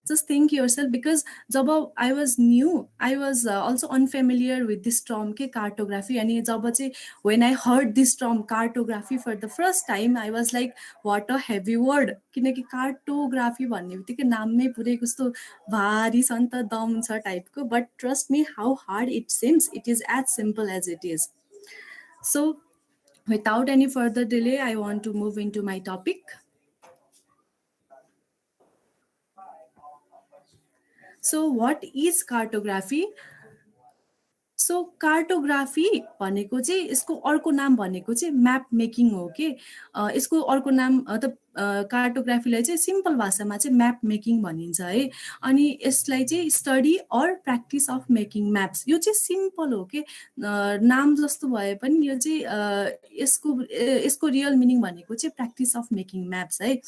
just think yourself, because jab I was new, I was also unfamiliar with this term ke cartography. And when I heard this term cartography for the first time, I was like, what a heavy word. Kinaki cartography भन्ने बित्तिकै नाममै पुरै कस्तो भारी छ नि त, दम छ टाइपको. But trust me, how hard it seems, it is as simple as it is. So without any further delay, I want to move into my topic. So what is cartography? So cartography भनेको चाहिँ यसको अर्को नाम भनेको चाहिँ map making हो के. यसको अर्को नाम त कार्टोग्राफीलाई चाहिँ सिम्पल भाषामा चाहिँ म्याप मेकिङ भनिन्छ है. अनि यसलाई चाहिँ study or practice of making maps, यो चाहिँ सिम्पल हो के. नाम जस्तो भए पनि यो चाहिँ यसको रियल मिनिङ भनेको चाहिँ प्र्याक्टिस अफ मेकिङ म्याप्स है.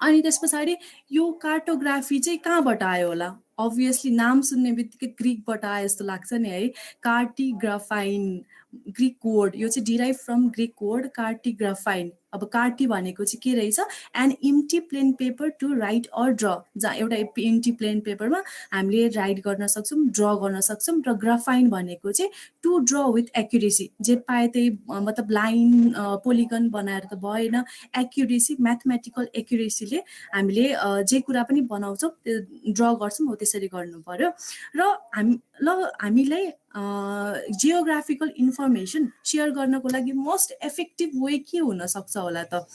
अनि त्यस पछाडि यो कार्टोग्राफी चाहिँ कहाँबाट आयो होला? अभियसली नाम सुन्ने बित्तिकै ग्रिकबाट आयो जस्तो लाग्छ नि है. कार्टिग्राफाइन, ग्रिक वर्ड, यो चाहिँ डिराइभ फ्रम ग्रिक वर्ड कार्टिग्राफाइन. अब कार्टी भनेको चाहिँ के रहेछ? An empty plain paper to write or draw. जहाँ एउटा इम्टी प्लेन पेपरमा हामीले राइट गर्न सक्छौँ, ड्र गर्न सक्छौँ. र ग्राफाइन भनेको चाहिँ टु ड्र विथ एक्युरेसी. जे पाए त्यही मतलब लाइन पोलिगन बनाएर त भएन. एक्युरेसी, म्याथमेटिकल एक्युरेसीले हामीले जे कुरा पनि बनाउँछौँ त्यो ड्र गर्छौँ हो त्यसरी गर्नु पर्यो. र हामीलाई जियोग्राफिकल इन्फर्मेसन सेयर गर्नको लागि मोस्ट इफेक्टिभ वे के हुनसक्छ होला त?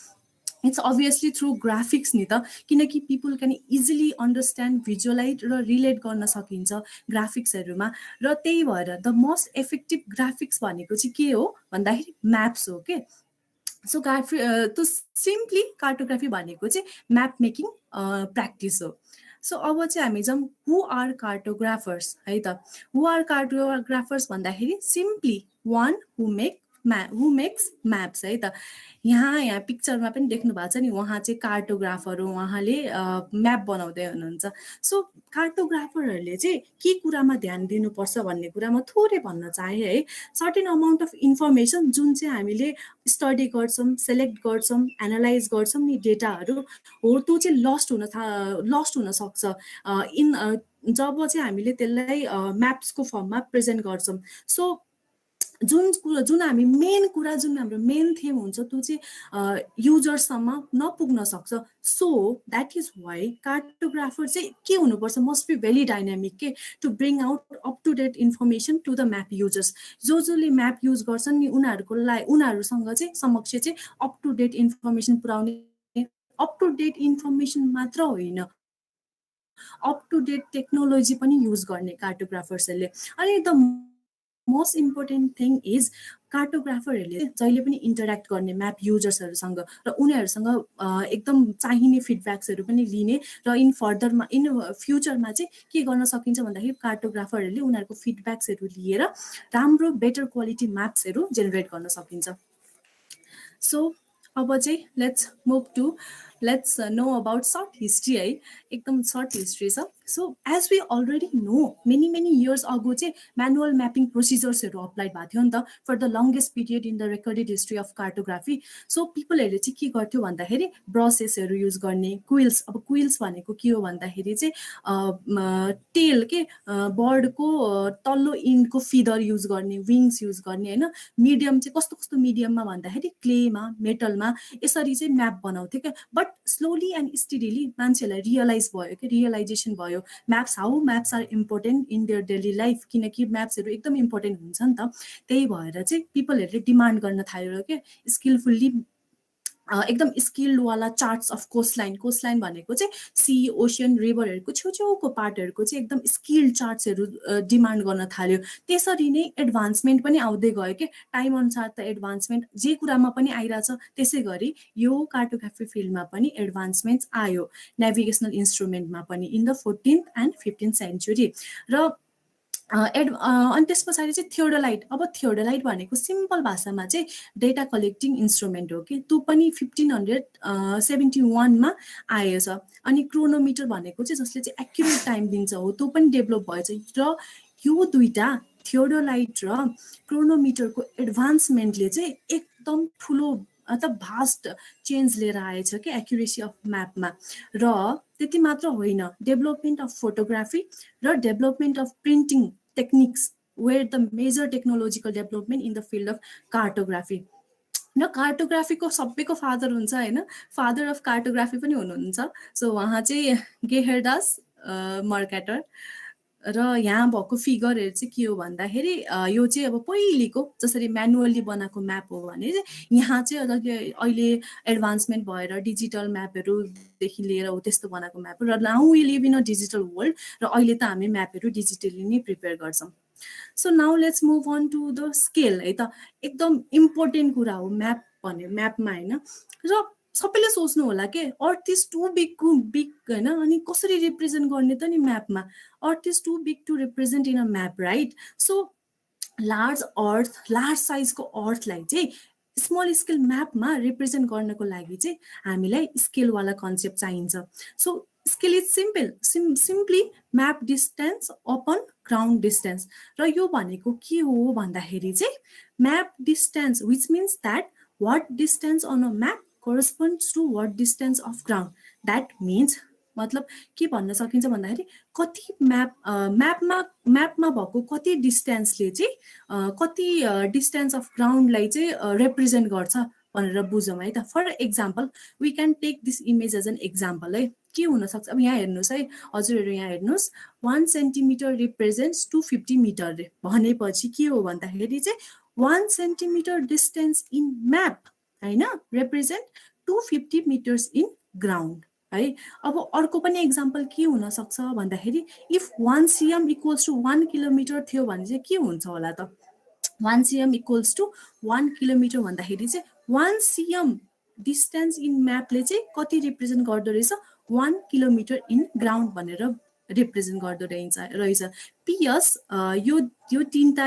इट्स अभियसली थ्रु ग्राफिक्स नि त, किनकि people can easily understand, visualise र रिलेट गर्न सकिन्छ ग्राफिक्सहरूमा. र त्यही भएर द मोस्ट इफेक्टिभ ग्राफिक्स भनेको चाहिँ के हो भन्दाखेरि म्याप्स हो के. सो तो सिम्पली कार्टोग्राफी भनेको चाहिँ म्याप मेकिङ प्र्याक्टिस हो. सो अब चाहिँ हामी जाउँ हु आर कार्टोग्राफर्स है त. हु आर कार्टोग्राफर्स भन्दाखेरि simply one who make who makes Maps है त। यहाँ पिक्चरमा पनि देख्नु भएको छ नि, उहाँ चाहिँ कार्टोग्राफर हो, उहाँले म्याप बनाउँदै हुनुहुन्छ। सो कार्टोग्राफरहरूले चाहिँ के कुरामा ध्यान दिनुपर्छ भन्ने कुरा म थोरै भन्न चाहेँ है। सर्टेन अमाउन्ट अफ इन्फर्मेसन जुन चाहिँ हामीले स्टडी गर्छौँ, सेलेक्ट गर्छौँ, एनालाइज गर्छौँ नि डेटाहरू हो, त्यो चाहिँ लस्ट हुनसक्छ जब चाहिँ हामीले त्यसलाई म्याप्सको फर्ममा प्रेजेन्ट गर्छौँ। सो जुन हामी मेन कुरा, जुन हाम्रो मेन थीम हुन्छ त्यो चाहिँ युजर्ससम्म नपुग्न सक्छ। So that is why cartographer चाहिँ के हुनुपर्छ, मस्ट बी भेरी डाइनामिक के to bring out up to date information to the map users. जसले म्याप युज गर्छन् नि उनीहरूसँग चाहिँ समक्ष चाहिँ अप टु डेट इन्फर्मेसन पुर्याउने, अप टु डेट इन्फर्मेसन मात्र होइन, अप टु डेट टेक्नोलोजी पनि युज गर्ने कार्टोग्राफर्सहरूले। अनि the most important thing is कार्टोग्राफरहरूले जहिले पनि इन्टरेक्ट गर्ने म्याप युजर्सहरूसँग र उनीहरूसँग एकदम चाहिने फिडब्याक्सहरू पनि लिने र इन फ्युचरमा चाहिँ के गर्न सकिन्छ भन्दाखेरि कार्टोग्राफरहरूले उनीहरूको फिडब्याक्सहरू लिएर राम्रो बेटर क्वालिटी म्याप्सहरू जेनेरेट गर्न सकिन्छ। सो अब चाहिँ let's know about short history है, एकदम सर्ट हिस्ट्री छ। So as we already know many years ago चाहिँ म्यानुअल म्यापिङ प्रोसिजर्सहरू अप्लाइड भएको थियो नि त for the longest period in the recorded history of cartography. So पिपलहरूले चाहिँ के गर्थ्यो भन्दाखेरि ब्रसेसहरू युज गर्ने, क्विल्स। अब क्विल्स भनेको के हो भन्दाखेरि चाहिँ टेल के बर्डको तल्लो इन्डको फिदर युज गर्ने, विङ्स युज गर्ने होइन। मिडियम चाहिँ कस्तो मिडियममा भन्दाखेरि क्लेमा, मेटलमा यसरी चाहिँ म्याप बनाउँथ्यो क्या। बट स्लोली एन्ड स्टडीली मान्छेहरूलाई रियलाइजेसन भयो how maps are important in their daily life, किनकि म्याप्सहरू एकदम इम्पोर्टेन्ट हुन्छ नि त। त्यही भएर चाहिँ पिपलहरूले डिमान्ड गर्न थाल्यो क्या स्किलफुल्ली, एकदम स्किल्डवाला चार्ट्स अफ कोस्टलाइन भनेको चाहिँ सी, ओसियन, रिभरहरूको छेउछेउको पार्टहरूको चाहिँ एकदम स्किल्ड चार्ट्सहरू डिमान्ड गर्न थाल्यो। त्यसरी नै एडभान्समेन्ट पनि आउँदै गयो क्या, टाइम अनुसार त एडभान्समेन्ट जे कुरामा पनि आइरहेछ, त्यसै गरी यो कार्टोग्राफी फिल्डमा पनि एडभान्समेन्ट्स आयो, नेभिगेसनल इन्स्ट्रुमेन्टमा पनि in the 14th and 15th century. र अनि त्यस पछाडि चाहिँ थियोडोलाइट। अब थियोडोलाइट भनेको सिम्पल भाषामा चाहिँ डेटा कलेक्टिङ इन्स्ट्रुमेन्ट हो कि, त्यो पनि 1571मा आएछ। अनि क्रोनोमिटर भनेको चाहिँ जसले चाहिँ एक्युरेट टाइम दिन्छ हो, त्यो पनि डेभलप भएछ। र यो दुईटा थियोडोलाइट र क्रोनोमिटरको एडभान्समेन्टले चाहिँ एकदम ठुलो भास्ट चेन्ज लिएर आएछ कि एक्युरेसी अफ म्यापमा। र त्यति मात्र होइन, डेभलपमेन्ट अफ फोटोग्राफी र development of printing techniques were the major technological development in the field of cartography. र कार्टोग्राफीको सबैको फादर हुन्छ होइन, फादर अफ कार्टोग्राफी पनि हुनुहुन्छ। सो उहाँ चाहिँ गेहर्डास मर्क्याटर। र यहाँ भएको फिगरहरू चाहिँ के हो भन्दाखेरि यो चाहिँ अब पहिलेको जसरी म्यानुअली बनाएको म्याप हो भने चाहिँ यहाँ चाहिँ अहिले एडभान्समेन्ट भएर डिजिटल म्यापहरूदेखि लिएर हो त्यस्तो बनाएको म्याप। र now we live in a digital world, र अहिले त हामी म्यापहरू डिजिटली नै प्रिपेयर गर्छौँ। So now let's move on to the scale है त, एकदम इम्पोर्टेन्ट कुरा हो म्याप भन्ने, म्यापमा होइन। र सबैले सोच्नु होला के अर्थ इज टु बिग होइन, अनि कसरी रिप्रेजेन्ट गर्ने त नि म्यापमा, earth is too big to represent in a map right. So large साइजको अर्थलाई चाहिँ स्मल स्केल म्यापमा रिप्रेजेन्ट गर्नको लागि चाहिँ हामीलाई स्केलवाला कन्सेप्ट चाहिन्छ। So scale is simply map distance upon ground distance. र यो भनेको के हो भन्दाखेरि चाहिँ map distance which means that what distance on a map corresponds to what distance of ground. That means मतलब के भन्न सकिन्छ भन्दाखेरि कति म्यापमा भएको कति डिस्टेन्सले चाहिँ कति डिस्टेन्स अफ ग्राउन्डलाई चाहिँ रिप्रेजेन्ट गर्छ भनेर बुझौँ है त। For example we can take this image as an example है। के हुनसक्छ अब यहाँ हेर्नुहोस् है हजुरहरू, यहाँ हेर्नुहोस् 1 सेन्टिमिटर रिप्रेजेन्ट्स 250 मिटर भनेपछि के हो भन्दाखेरि चाहिँ 1 सेन्टिमिटर डिस्टेन्स इन म्याप होइन रिप्रेजेन्ट 250 मिटर्स इन ग्राउन्ड है। अब अर्को पनि एक्जाम्पल के हुनसक्छ भन्दाखेरि if 1 cm equals to 1 kilometre थियो भने चाहिँ के हुन्छ होला त। 1 cm इक्वल्स टु 1 किलोमिटर भन्दाखेरि चाहिँ 1 cm डिस्टेन्स इन म्यापले चाहिँ कति रिप्रेजेन्ट गर्दो रहेछ 1 किलोमिटर इन ग्राउन्ड भनेर रिप्रेजेन्ट गर्दो रहेछ पिएस यो तिनटा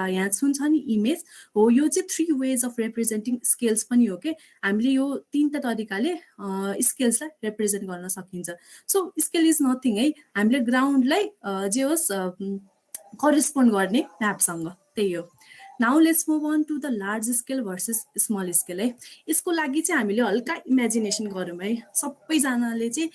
यहाँ जुन छ नि इमेज हो यो चाहिँ 3 वेज अफ रिप्रेजेन्टिङ स्केल्स पनि हो के हामीले यो तीनटा तरिकाले स्केल्सलाई रिप्रेजेन्ट गर्न सकिन्छ सो स्केल इज नथिङ है हामीले ग्राउन्डलाई जे होस् करेस्पोन्ड गर्ने म्यापसँग त्यही हो now let's move on to the large scale versus small scale है यसको लागि चाहिँ हामीले हल्का इमेजिनेसन गरौँ है सबैजनाले चाहिँ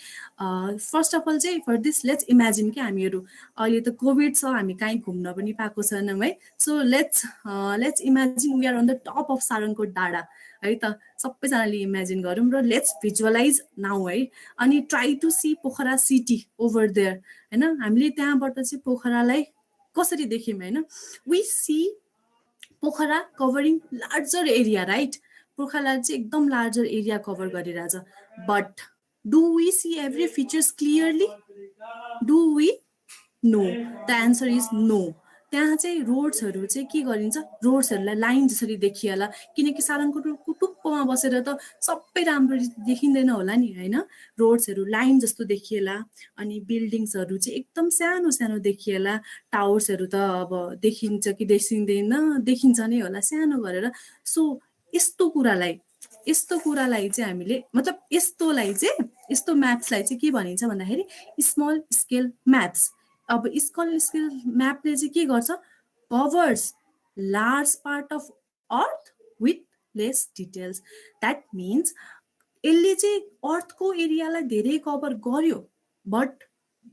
फर्स्ट अफ अल चाहिँ फर दिस लेट्स इमेजिन कि हामीहरू अहिले त कोभिड छ हामी कहीँ घुम्न पनि पाएको छैनौँ है so let's imagine we are on the top of Sarangkot डाँडा है त सबैजनाले इमेजिन गरौँ र लेट्स भिजुअलाइज नाउ है अनि try to see Pokhara city over there होइन हामीले त्यहाँबाट चाहिँ पोखरालाई कसरी देख्यौँ होइन we see Pokhara covering larger area right पोखरालाई चाहिँ एकदम लार्जर एरिया कभर गरिरहेछ but do we see every features clearly do we know the answer is no त्यहाँ चाहिँ रोड्सहरू चाहिँ के गरिन्छ रोड्सहरूलाई लाइन जसरी देखिएला किनकि सारङकोटको टुप्पोमा बसेर त सबै राम्ररी देखिँदैन होला नि होइन रोड्सहरू लाइन जस्तो देखिएला अनि बिल्डिङ्सहरू चाहिँ एकदम सानो सानो देखिएला टावर्सहरू त अब देखिन्छ कि देखिन्छ नै होला सानो गरेर सो यस्तो कुरालाई चाहिँ हामीले मतलब यस्तो म्याप्सलाई चाहिँ के भनिन्छ भन्दाखेरि स्मल स्केल म्याप्स अब स्मल स्केल म्यापले चाहिँ के गर्छ covers large part of earth with less details that means यसले चाहिँ अर्थको एरियालाई धेरै कभर गर्यो but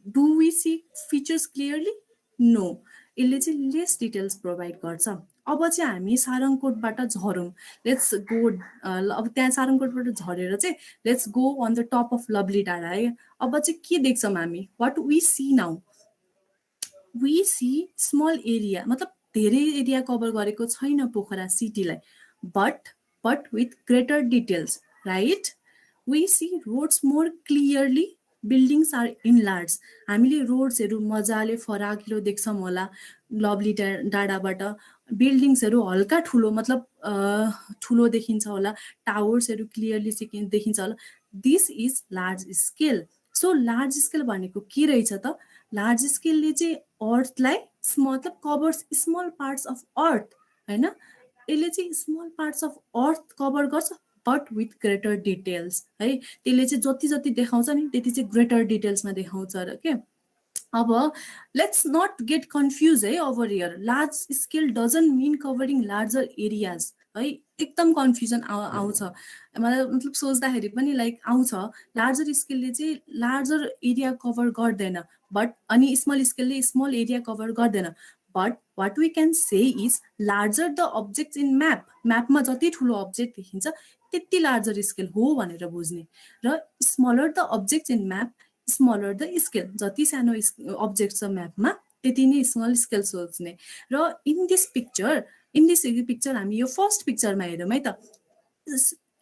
do we see features clearly no यसले चाहिँ लेस डिटेल्स प्रोभाइड गर्छ अब चाहिँ हामी सारङकोटबाट झरौँ लेट्स गो अब त्यहाँ सारङकोटबाट झरेर चाहिँ let's go on the top of lovely डाँडा है अब चाहिँ के देख्छौँ हामी what we see now we see small area मतलब धेरै एरिया कभर गरेको छैन पोखरा सिटीलाई but with greater details right we see roads more clearly buildings are in large हामीले रोड्सहरू मजाले फराकिलो देख्छौँ होला लभली डाँडाबाट बिल्डिङ्सहरू हल्का ठुलो मतलब ठुलो देखिन्छ होला टावर्सहरू क्लियरली देखिन्छ होला this is large scale so large scale भनेको के रहेछ त लार्ज स्केलले चाहिँ अर्थलाई मतलब कभर्स स्मल पार्ट्स अफ अर्थ होइन यसले चाहिँ small parts of earth cover गर्छ बट विथ ग्रेटर डिटेल्स है त्यसले चाहिँ जति जति देखाउँछ नि त्यति चाहिँ ग्रेटर डिटेल्समा देखाउँछ र के अब लेट्स नट गेट कन्फ्युज है over here large scale doesn't mean covering larger areas है एकदम कन्फ्युजन आउँछ मलाई मतलब सोच्दाखेरि पनि लाइक आउँछ लार्जर स्केलले चाहिँ लार्जर एरिया कभर गर्दैन बट अनि स्मल स्केलले स्मल एरिया कभर गर्दैन but what we can say is larger the objects in म्यापमा जति ठुलो अब्जेक्ट देखिन्छ त्यति लार्जर स्केल हो भनेर बुझ्ने र smaller the objects in map smaller the scale जति सानो अब्जेक्ट छ म्यापमा त्यति नै स्मल स्केल सोच्ने र इन दिस पिक्चर हामी यो फर्स्ट पिक्चरमा हेरौँ है त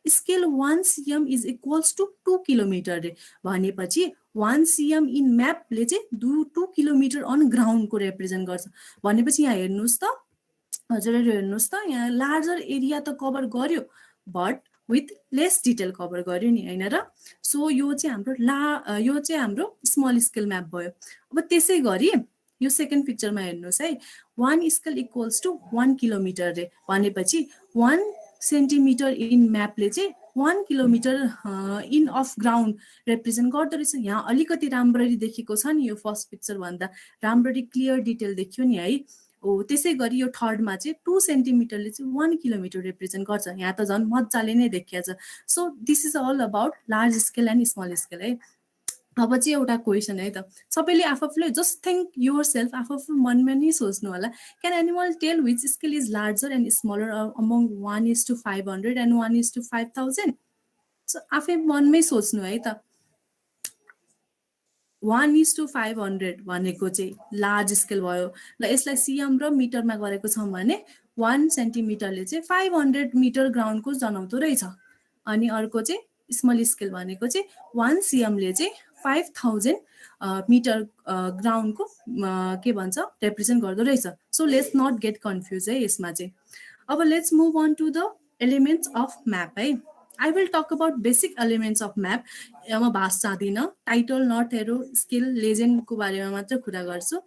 scale 1 cm is equals to 2 kilometre रे भनेपछि 1 cm इन म्यापले चाहिँ 2 किलोमिटर अन ग्राउन्डको रिप्रेजेन्ट गर्छ भनेपछि यहाँ हेर्नुहोस् त हजुरहरू हेर्नुहोस् त यहाँ लार्जर एरिया त कभर गर्यो but with lace detail cover गर्यो नि होइन र सो यो चाहिँ हाम्रो स्मल स्केल म्याप भयो अब त्यसै गरी यो सेकेन्ड पिक्चरमा हेर्नुहोस् है 1 स्केल इक्वल्स टु 1 किलोमिटर रे भनेपछि 1 सेन्टिमिटर इन म्यापले चाहिँ 1 kilometre in of ground represent गर्दो रहेछ यहाँ अलिकति राम्ररी देखेको छ नि यो फर्स्ट पिक्चर भन्दा राम्ररी क्लियर डिटेल देखियो नि है हो त्यसै गरी यो थर्डमा चाहिँ 2 सेन्टिमिटरले चाहिँ 1 किलोमिटर रिप्रेजेन्ट गर्छ यहाँ त झन् मजाले नै देखिया छ so this is all about large scale and small scale है अब चाहिँ एउटा क्वेसन है त सबैले आफूले जस्ट थिङ्क युर सेल्फ आफू मनमा नै सोच्नु होला can animal tail which scale is larger and smaller among 1:500 and 1:5000 so आफै मनमै सोच्नु है त 1:500 भनेको चाहिँ लार्ज स्केल भयो ल यसलाई सिएम र मिटरमा गरेको छौँ भने 1 सेन्टिमिटरले चाहिँ 500 मिटर ग्राउन्डको जनाउँदो रहेछ अनि अर्को चाहिँ स्मल स्केल भनेको चाहिँ 1 cmले चाहिँ 5000 मिटर ग्राउन्डको के भन्छ रिप्रेजेन्ट गर्दो रहेछ so let's not get confuse है यसमा चाहिँ अब let's move on to the elements of map है I will talk about basic elements of map. म भाष चाहदिनँ, टाइटल, नर्थ एरो, स्किल, लेजेन्डको बारेमा मात्र कुरा गर्छु।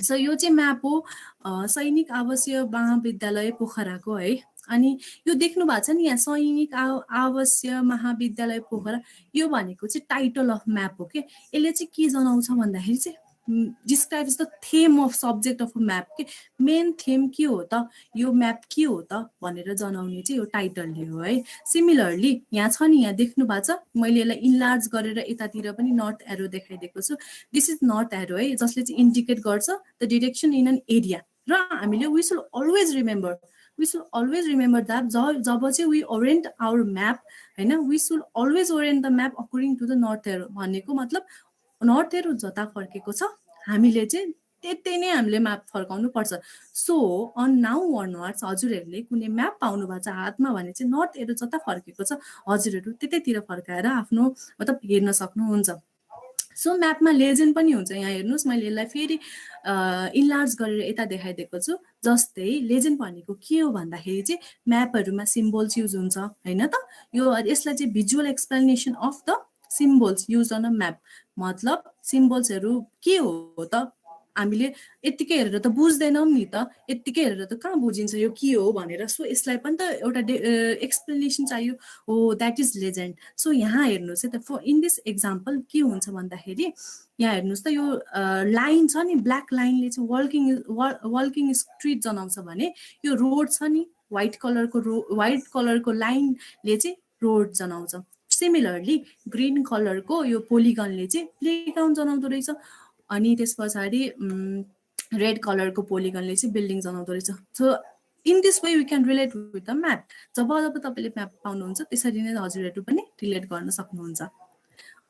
सो यो चाहिँ म्याप हो सैनिक आवासीय महाविद्यालय पोखराको है। अनि यो देख्नु भएको छ नि यहाँ सैनिक आवासीय महाविद्यालय पोखरा, यो भनेको चाहिँ टाइटल अफ म्याप हो के। यसले चाहिँ के जनाउँछ भन्दाखेरि चाहिँ describes the theme of subject of a map के। मेन थेम के हो त, यो म्याप के हो त भनेर जनाउने चाहिँ यो टाइटलले हो है। सिमिलरली यहाँ छ नि, यहाँ देख्नु भएको छ, मैले यसलाई इन्लार्ज गरेर यतातिर पनि नर्थ एरो देखाइदिएको छु। दिस इज नर्थ एरो है, जसले चाहिँ इन्डिकेट गर्छ the direction in an area. र हामीले we should always remember that जब चाहिँ वी ओरिएन्ट आवर म्याप होइन, we should always orient the map according to the north arrow. भनेको मतलब नर्थ एरो जता फर्केको छ हामीले चाहिँ त्यतै नै हामीले म्याप फर्काउनु पर्छ। सो अन नाउ अनवर्ड्स हजुरहरूले कुनै म्याप पाउनु भएको छ हातमा भने चाहिँ नर्थ एरो जता फर्केको छ हजुरहरू त्यतैतिर फर्काएर आफ्नो मतलब हेर्न सक्नुहुन्छ। सो म्यापमा लेजेन्ड पनि हुन्छ। यहाँ हेर्नुहोस्, मैले यसलाई फेरि इन्लार्ज गरेर यता देखाइदिएको छु। जस्तै लेजेन्ड भनेको के हो भन्दाखेरि चाहिँ म्यापहरूमा सिम्बल्स युज हुन्छ होइन त। यसलाई चाहिँ visual explanation of the symbols use on a map. मतलब सिम्बल्सहरू के हो त, हामीले यत्तिकै हेरेर त बुझ्दैनौँ नि त, यत्तिकै हेरेर त कहाँ बुझिन्छ यो के हो भनेर। सो यसलाई पनि त एउटा एक्सप्लेनेसन चाहियो, हो द्याट इज लेजेन्ड। सो यहाँ हेर्नुहोस् है त, इन दिस एक्जाम्पल के हुन्छ भन्दाखेरि यहाँ हेर्नुहोस् त, यो लाइन छ नि, ब्ल्याक लाइनले चाहिँ वर्किङ स्ट्रिट जनाउँछ भने यो रोड छ नि, व्हाइट कलरको लाइनले चाहिँ रोड जनाउँछ। सिमिलरली ग्रीन कलरको यो पोलिगनले चाहिँ प्लेग्राउन्ड जनाउँदो रहेछ। अनि त्यस पछाडि रेड कलरको पोलिगनले चाहिँ बिल्डिङ जनाउँदो रहेछ। So in this way we can relate with the map. जब तपाईँले म्याप पाउनुहुन्छ त्यसरी नै हजुरहरू पनि रिलेट गर्न सक्नुहुन्छ।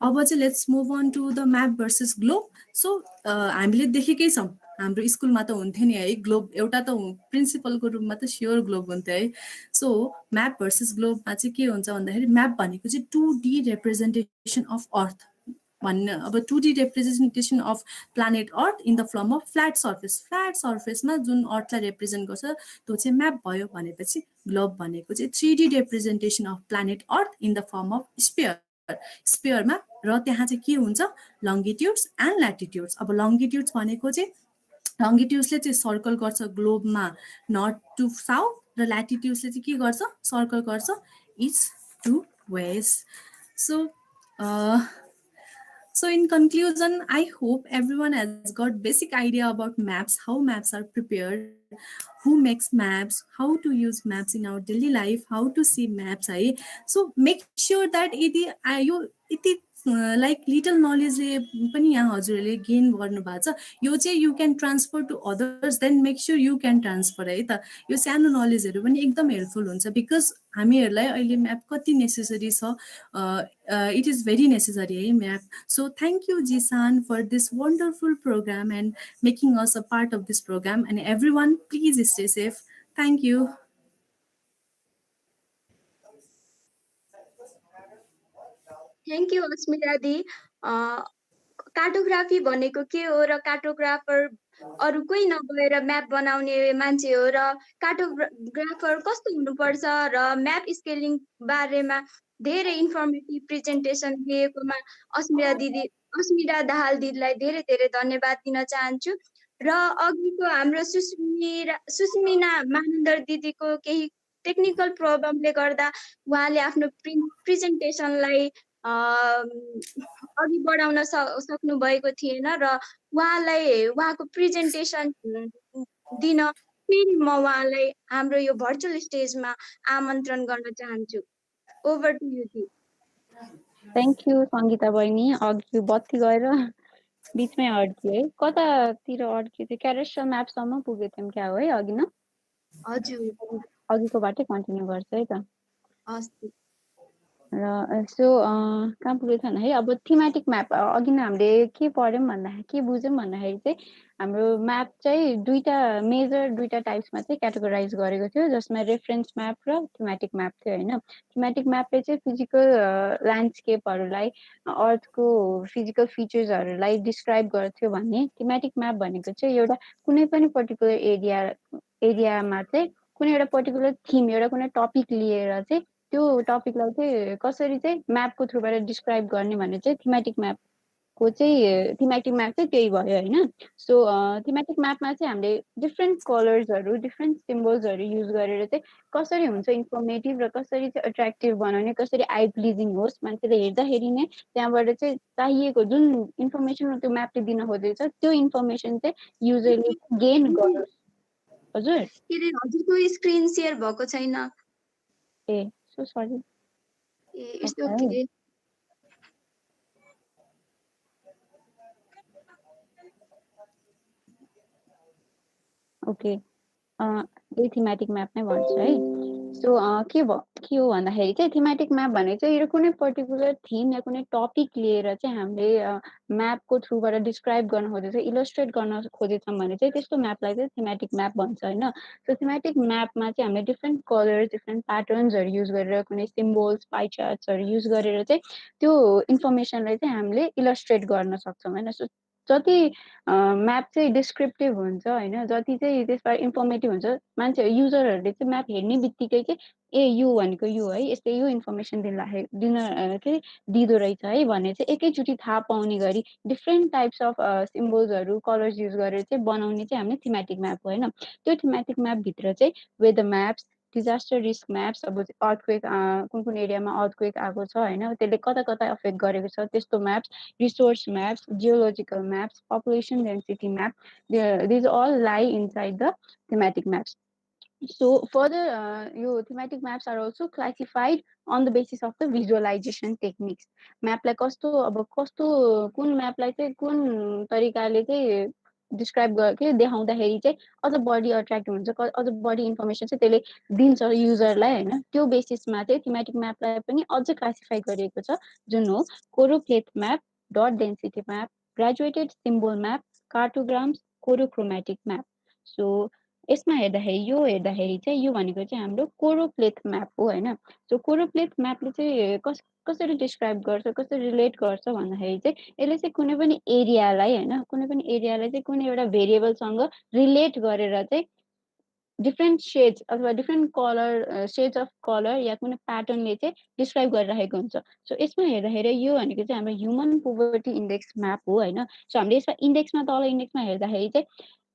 अब चाहिँ let's move on to the map versus globe. So हामीले देखेकै छौँ, हाम्रो स्कुलमा त हुन्थ्यो नि है ग्लोब, एउटा त प्रिन्सिपलको रूपमा त स्योर ग्लोब हुन्थ्यो है। सो म्याप भर्सेस ग्लोबमा चाहिँ के हुन्छ भन्दाखेरि म्याप भनेको चाहिँ 2D रिप्रेजेन्टेसन अफ अर्थ भन्ने। अब 2D representation of planet earth in the form of flat सर्फेसमा जुन अर्थलाई रिप्रेजेन्ट गर्छ त्यो चाहिँ म्याप भयो। भनेपछि ग्लोब भनेको चाहिँ 3D representation of planet earth in the form of स्पेयरमा। र त्यहाँ चाहिँ के हुन्छ, लङ्गिट्युड्स एन्ड ल्याटिट्युड्स। अब लङ्गिट्युड्स भनेको चाहिँ लङ्गिट्युड्सले चाहिँ सर्कल गर्छ ग्लोबमा नर्थ टु साउथ, र ल्याटिट्युड्सले चाहिँ के गर्छ, सर्कल गर्छ east to west. So in conclusion, I hope everyone has got basic idea about maps, how maps are prepared, who makes maps, how to use maps in our daily life, how to see maps. So make sure that like little नलेजले पनि यहाँ हजुरहरूले gain गर्नुभएको छ, यो चाहिँ you can transfer to others, then make sure you can transfer है त। यो सानो नलेजहरू पनि एकदम हेल्पफुल हुन्छ, बिकज हामीहरूलाई अहिले म्याप कति नेसेसरी छ, इट इज भेरी नेसेसरी है map. So thank you Jisan for this wonderful program and making us a part of this program, and every one please stay safe. Thank you. Thank you Asmita दी। Cartography भनेको के हो र cartographer अरू कोही नभएर map बनाउने मान्छे हो, र कार्टोग्राफर कस्तो हुनुपर्छ र म्याप स्केलिङ बारेमा धेरै इन्फर्मेटिभ प्रेजेन्टेसन दिएकोमा अस्मिता दाहाल दिदीलाई धेरै धेरै धन्यवाद दिन चाहन्छु। र अघिको हाम्रो सुस्मिना महानन्दर दिदीको केही टेक्निकल प्रब्लमले गर्दा उहाँले आफ्नो प्रेजेन्टेसनलाई अघि बढाउन सक्नु भएको थिएन, र उहाँको प्रेजेन्टेसन दिन फेरि म उहाँलाई हाम्रो यो भर्चुअल स्टेजमा आमन्त्रण गर्न चाहन्छु। ओभर टु यु दी। थ्याङ्क यू सङ्गीता बहिनी। अघि बत्ती गएर बिचमै अड्क्यो है, कतातिर अड्क्यो थियो, क्यारेस्टल म्यापसम्म पुगेको थियौँ क्या हो है अघि न? हजुर, अघिको बाटै कन्टिन्यू गर्छ है त। हस्। र सो कहाँ पुगेको थिएन है। अब थिमेटिक म्याप अघि नै हामीले के पढ्यौँ भन्दाखेरि, के बुझ्यौँ भन्दाखेरि चाहिँ हाम्रो म्याप चाहिँ दुईटा टाइप्समा चाहिँ क्याटेगोराइज गरेको थियो, जसमा रेफरेन्स म्याप र थिमेटिक म्याप थियो होइन। थिमेटिक म्यापले चाहिँ फिजिकल ल्यान्डस्केपहरूलाई, अर्थको फिजिकल फिचर्सहरूलाई डिस्क्राइब गर्थ्यो भने थिमेटिक म्याप भनेको चाहिँ एउटा कुनै पनि पर्टिकुलर एरियामा चाहिँ कुनै एउटा पर्टिकुलर थिम, एउटा कुनै टपिक लिएर चाहिँ त्यो टपिकलाई चाहिँ कसरी चाहिँ म्यापको थ्रुबाट डिस्क्राइब गर्ने भने चाहिँ थीमेटिक म्याप चाहिँ त्यही भयो होइन। सो थीमेटिक म्यापमा चाहिँ हामीले डिफ्रेन्ट कलर्सहरू डिफ्रेन्ट सिम्बल्सहरू युज गरेर चाहिँ कसरी हुन्छ इन्फर्मेटिभ र कसरी चाहिँ एट्र्याक्टिभ बनाउने, कसरी आई प्लिजिङ होस्, मान्छेले हेर्दाखेरि नै त्यहाँबाट चाहिँ चाहिएको जुन इन्फर्मेसन त्यो म्यापले दिन खोजेको छ त्यो इन्फर्मेसन चाहिँ युजरले गेन गरोस्। हजुर के अरे हजुरको स्क्रिन सेयर भएको छैन। Uh so sorry. Uh it's okay. Okay यही थीमेटिक म्याप नै भन्छु है। सो के हो भन्दाखेरि चाहिँ थीमेटिक म्याप भने चाहिँ यो कुनै पर्टिकुलर थिम या कुनै टपिक लिएर चाहिँ हामीले म्यापको थ्रुबाट डिस्क्राइब गर्न खोजेछ, इलस्ट्रेट गर्न खोजेछौँ भने चाहिँ त्यस्तो म्यापलाई चाहिँ थीमेटिक म्याप भन्छ होइन। सो थीमेटिक म्यापमा चाहिँ हामीले डिफ्रेन्ट कलर्स डिफ्रेन्ट प्याटर्न्सहरू युज गरेर कुनै सिम्बल्स पाइ चार्ट्सहरू युज गरेर चाहिँ त्यो इन्फर्मेसनलाई चाहिँ हामीले इलस्ट्रेट गर्न सक्छौँ होइन। सो जति म्याप चाहिँ डिस्क्रिप्टिभ हुन्छ होइन, जति चाहिँ त्यसबाट इन्फर्मेटिभ हुन्छ, मान्छे युजरहरूले चाहिँ म्याप हेर्ने बित्तिकै चाहिँ ए यो भनेको यो है, यसले यो इन्फर्मेसन के दिँदो रहेछ है भन्ने चाहिँ एकैचोटि थाहा पाउने गरी डिफ्रेन्ट टाइप्स अफ सिम्बल्सहरू कलर्स युज गरेर चाहिँ बनाउने चाहिँ हामीले थीमेटिक म्याप हो होइन। त्यो थीमेटिक म्यापभित्र चाहिँ weather maps, disaster risk maps, अब अर्थक्वेक कुन एरियामा अर्थक्वेक आएको छ होइन, त्यसले कता कता अफेक्ट गरेको छ त्यस्तो Maps, resource maps, geological maps, population density map. These all lie inside the thematic maps. So further, your thematic maps are also classified on the basis of the visualization techniques. Map like कुन म्यापलाई चाहिँ कुन तरिकाले चाहिँ describe के देखाउँदाखेरि चाहिँ अझ बढी अट्र्याक्टिभ हुन्छ, अझ बढी इन्फर्मेसन चाहिँ त्यसले दिन्छ युजरलाई होइन। त्यो बेसिसमा चाहिँ थीमेटिक म्यापलाई पनि अझ क्लासिफाई गरिएको छ, जुन हो choropleth map, dot density map, graduated symbol map, cartograms, chorochromatic map. So यसमा हेर्दाखेरि चाहिँ यो भनेको चाहिँ हाम्रो कोरोप्लेथ म्याप हो होइन। सो कोरोप्लेथ म्यापले चाहिँ कसरी डिस्क्राइब गर्छ, कसरी रिलेट गर्छ भन्दाखेरि चाहिँ यसले चाहिँ कुनै पनि एरियालाई होइन, कुनै पनि एरियालाई चाहिँ कुनै एउटा भेरिएबलसँग रिलेट गरेर चाहिँ डिफ्रेन्ट सेड्स अथवा डिफ्रेन्ट कलर सेड्स अफ कलर या कुनै प्याटर्नले चाहिँ डिस्क्राइब गरिरहेको हुन्छ। सो यसमा हेर्दाखेरि यो भनेको चाहिँ हाम्रो ह्युमन पोभर्टी इन्डेक्स म्याप हो होइन। सो हामीले यसमा इन्डेक्समा तल इन्डेक्समा हेर्दाखेरि चाहिँ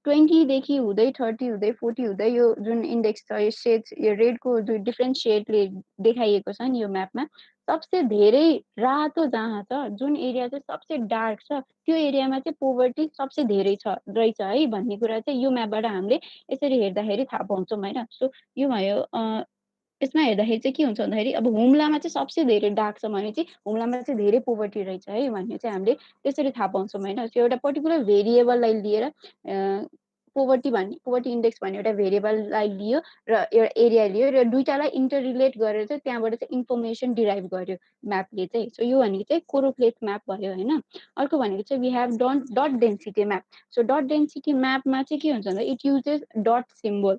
20देखि हुँदै 30 हुँदै 40 हुँदै यो जुन इन्डेक्स छ यो सेड्स यो रेडको जो डिफ्रेन्ट सेडले देखाइएको छ नि यो म्यापमा, सबसे धेरै रातो जहाँ छ, जुन एरिया चाहिँ सबसे डार्क छ त्यो एरियामा चाहिँ पोभर्टी सबसे धेरै रहेछ है भन्ने कुरा चाहिँ यो म्यापबाट हामीले यसरी हेर्दाखेरि थाहा पाउँछौँ होइन। सो यो भयो यसमा हेर्दाखेरि चाहिँ के हुन्छ भन्दाखेरि अब हुम्लामा चाहिँ सबसे धेरै डार्क छ भने चाहिँ हुम्लामा चाहिँ धेरै पोभर्टी रहेछ है भन्ने चाहिँ हामीले त्यसरी थाहा पाउँछौँ होइन। त्यो एउटा पर्टिकुलर भेरिएबललाई लिएर पोभर्टी इन्डेक्स भन्ने एउटा भेरिएबललाई लियो र एउटा एरिया लियो र दुइटालाई इन्टर रिलेट गरेर चाहिँ त्यहाँबाट चाहिँ इन्फर्मेसन डिराइभ गर्यो म्यापले चाहिँ। सो यो भनेको चाहिँ कोरोप्लेथ म्याप भयो होइन। अर्को भनेको चाहिँ we have dot density map. So dot density म्यापमा चाहिँ के हुन्छ भन्दा इट युजेस डट सिम्बल।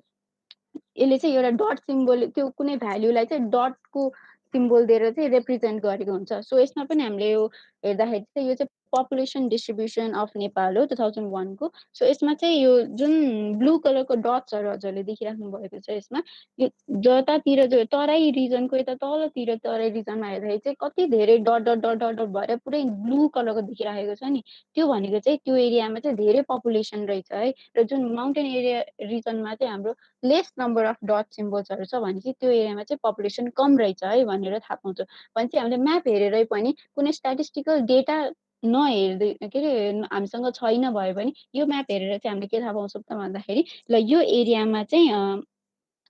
यसले चाहिँ एउटा डट सिम्बल त्यो कुनै भ्याल्युलाई चाहिँ डटको सिम्बल दिएर चाहिँ रिप्रेजेन्ट गरेको हुन्छ। सो यसमा पनि हामीले यो हेर्दाखेरि चाहिँ यो चाहिँ पपुलेसन डिस्ट्रिब्युसन अफ नेपाल हो 2001 को। सो यसमा चाहिँ यो जुन ब्लू कलरको डट्सहरू हजुरले देखिराख्नु भएको छ यसमा यो जतातिर जो तराई रिजनको यता तलतिर तराई रिजनमा हेर्दाखेरि चाहिँ कति धेरै dot dot dot dot dot भएर पुरै ब्लू कलरको देखिराखेको छ नि, त्यो भनेको चाहिँ त्यो एरियामा चाहिँ धेरै पपुलेसन रहेछ है। र जुन माउन्टेन एरिया रिजनमा चाहिँ हाम्रो लेस नम्बर अफ डट सिम्बल्सहरू छ भने चाहिँ त्यो एरियामा चाहिँ पपुलेसन कम रहेछ है भनेर थाहा पाउँछ। भने चाहिँ हामीले म्याप हेरेरै पनि कुनै स्ट्याटिस्टिकल डेटा नहेर्दै के अरे हामीसँग छैन भयो भने यो म्याप हेरेर चाहिँ हामीले के थाहा पाउँछौँ त भन्दाखेरि ल यो एरियामा चाहिँ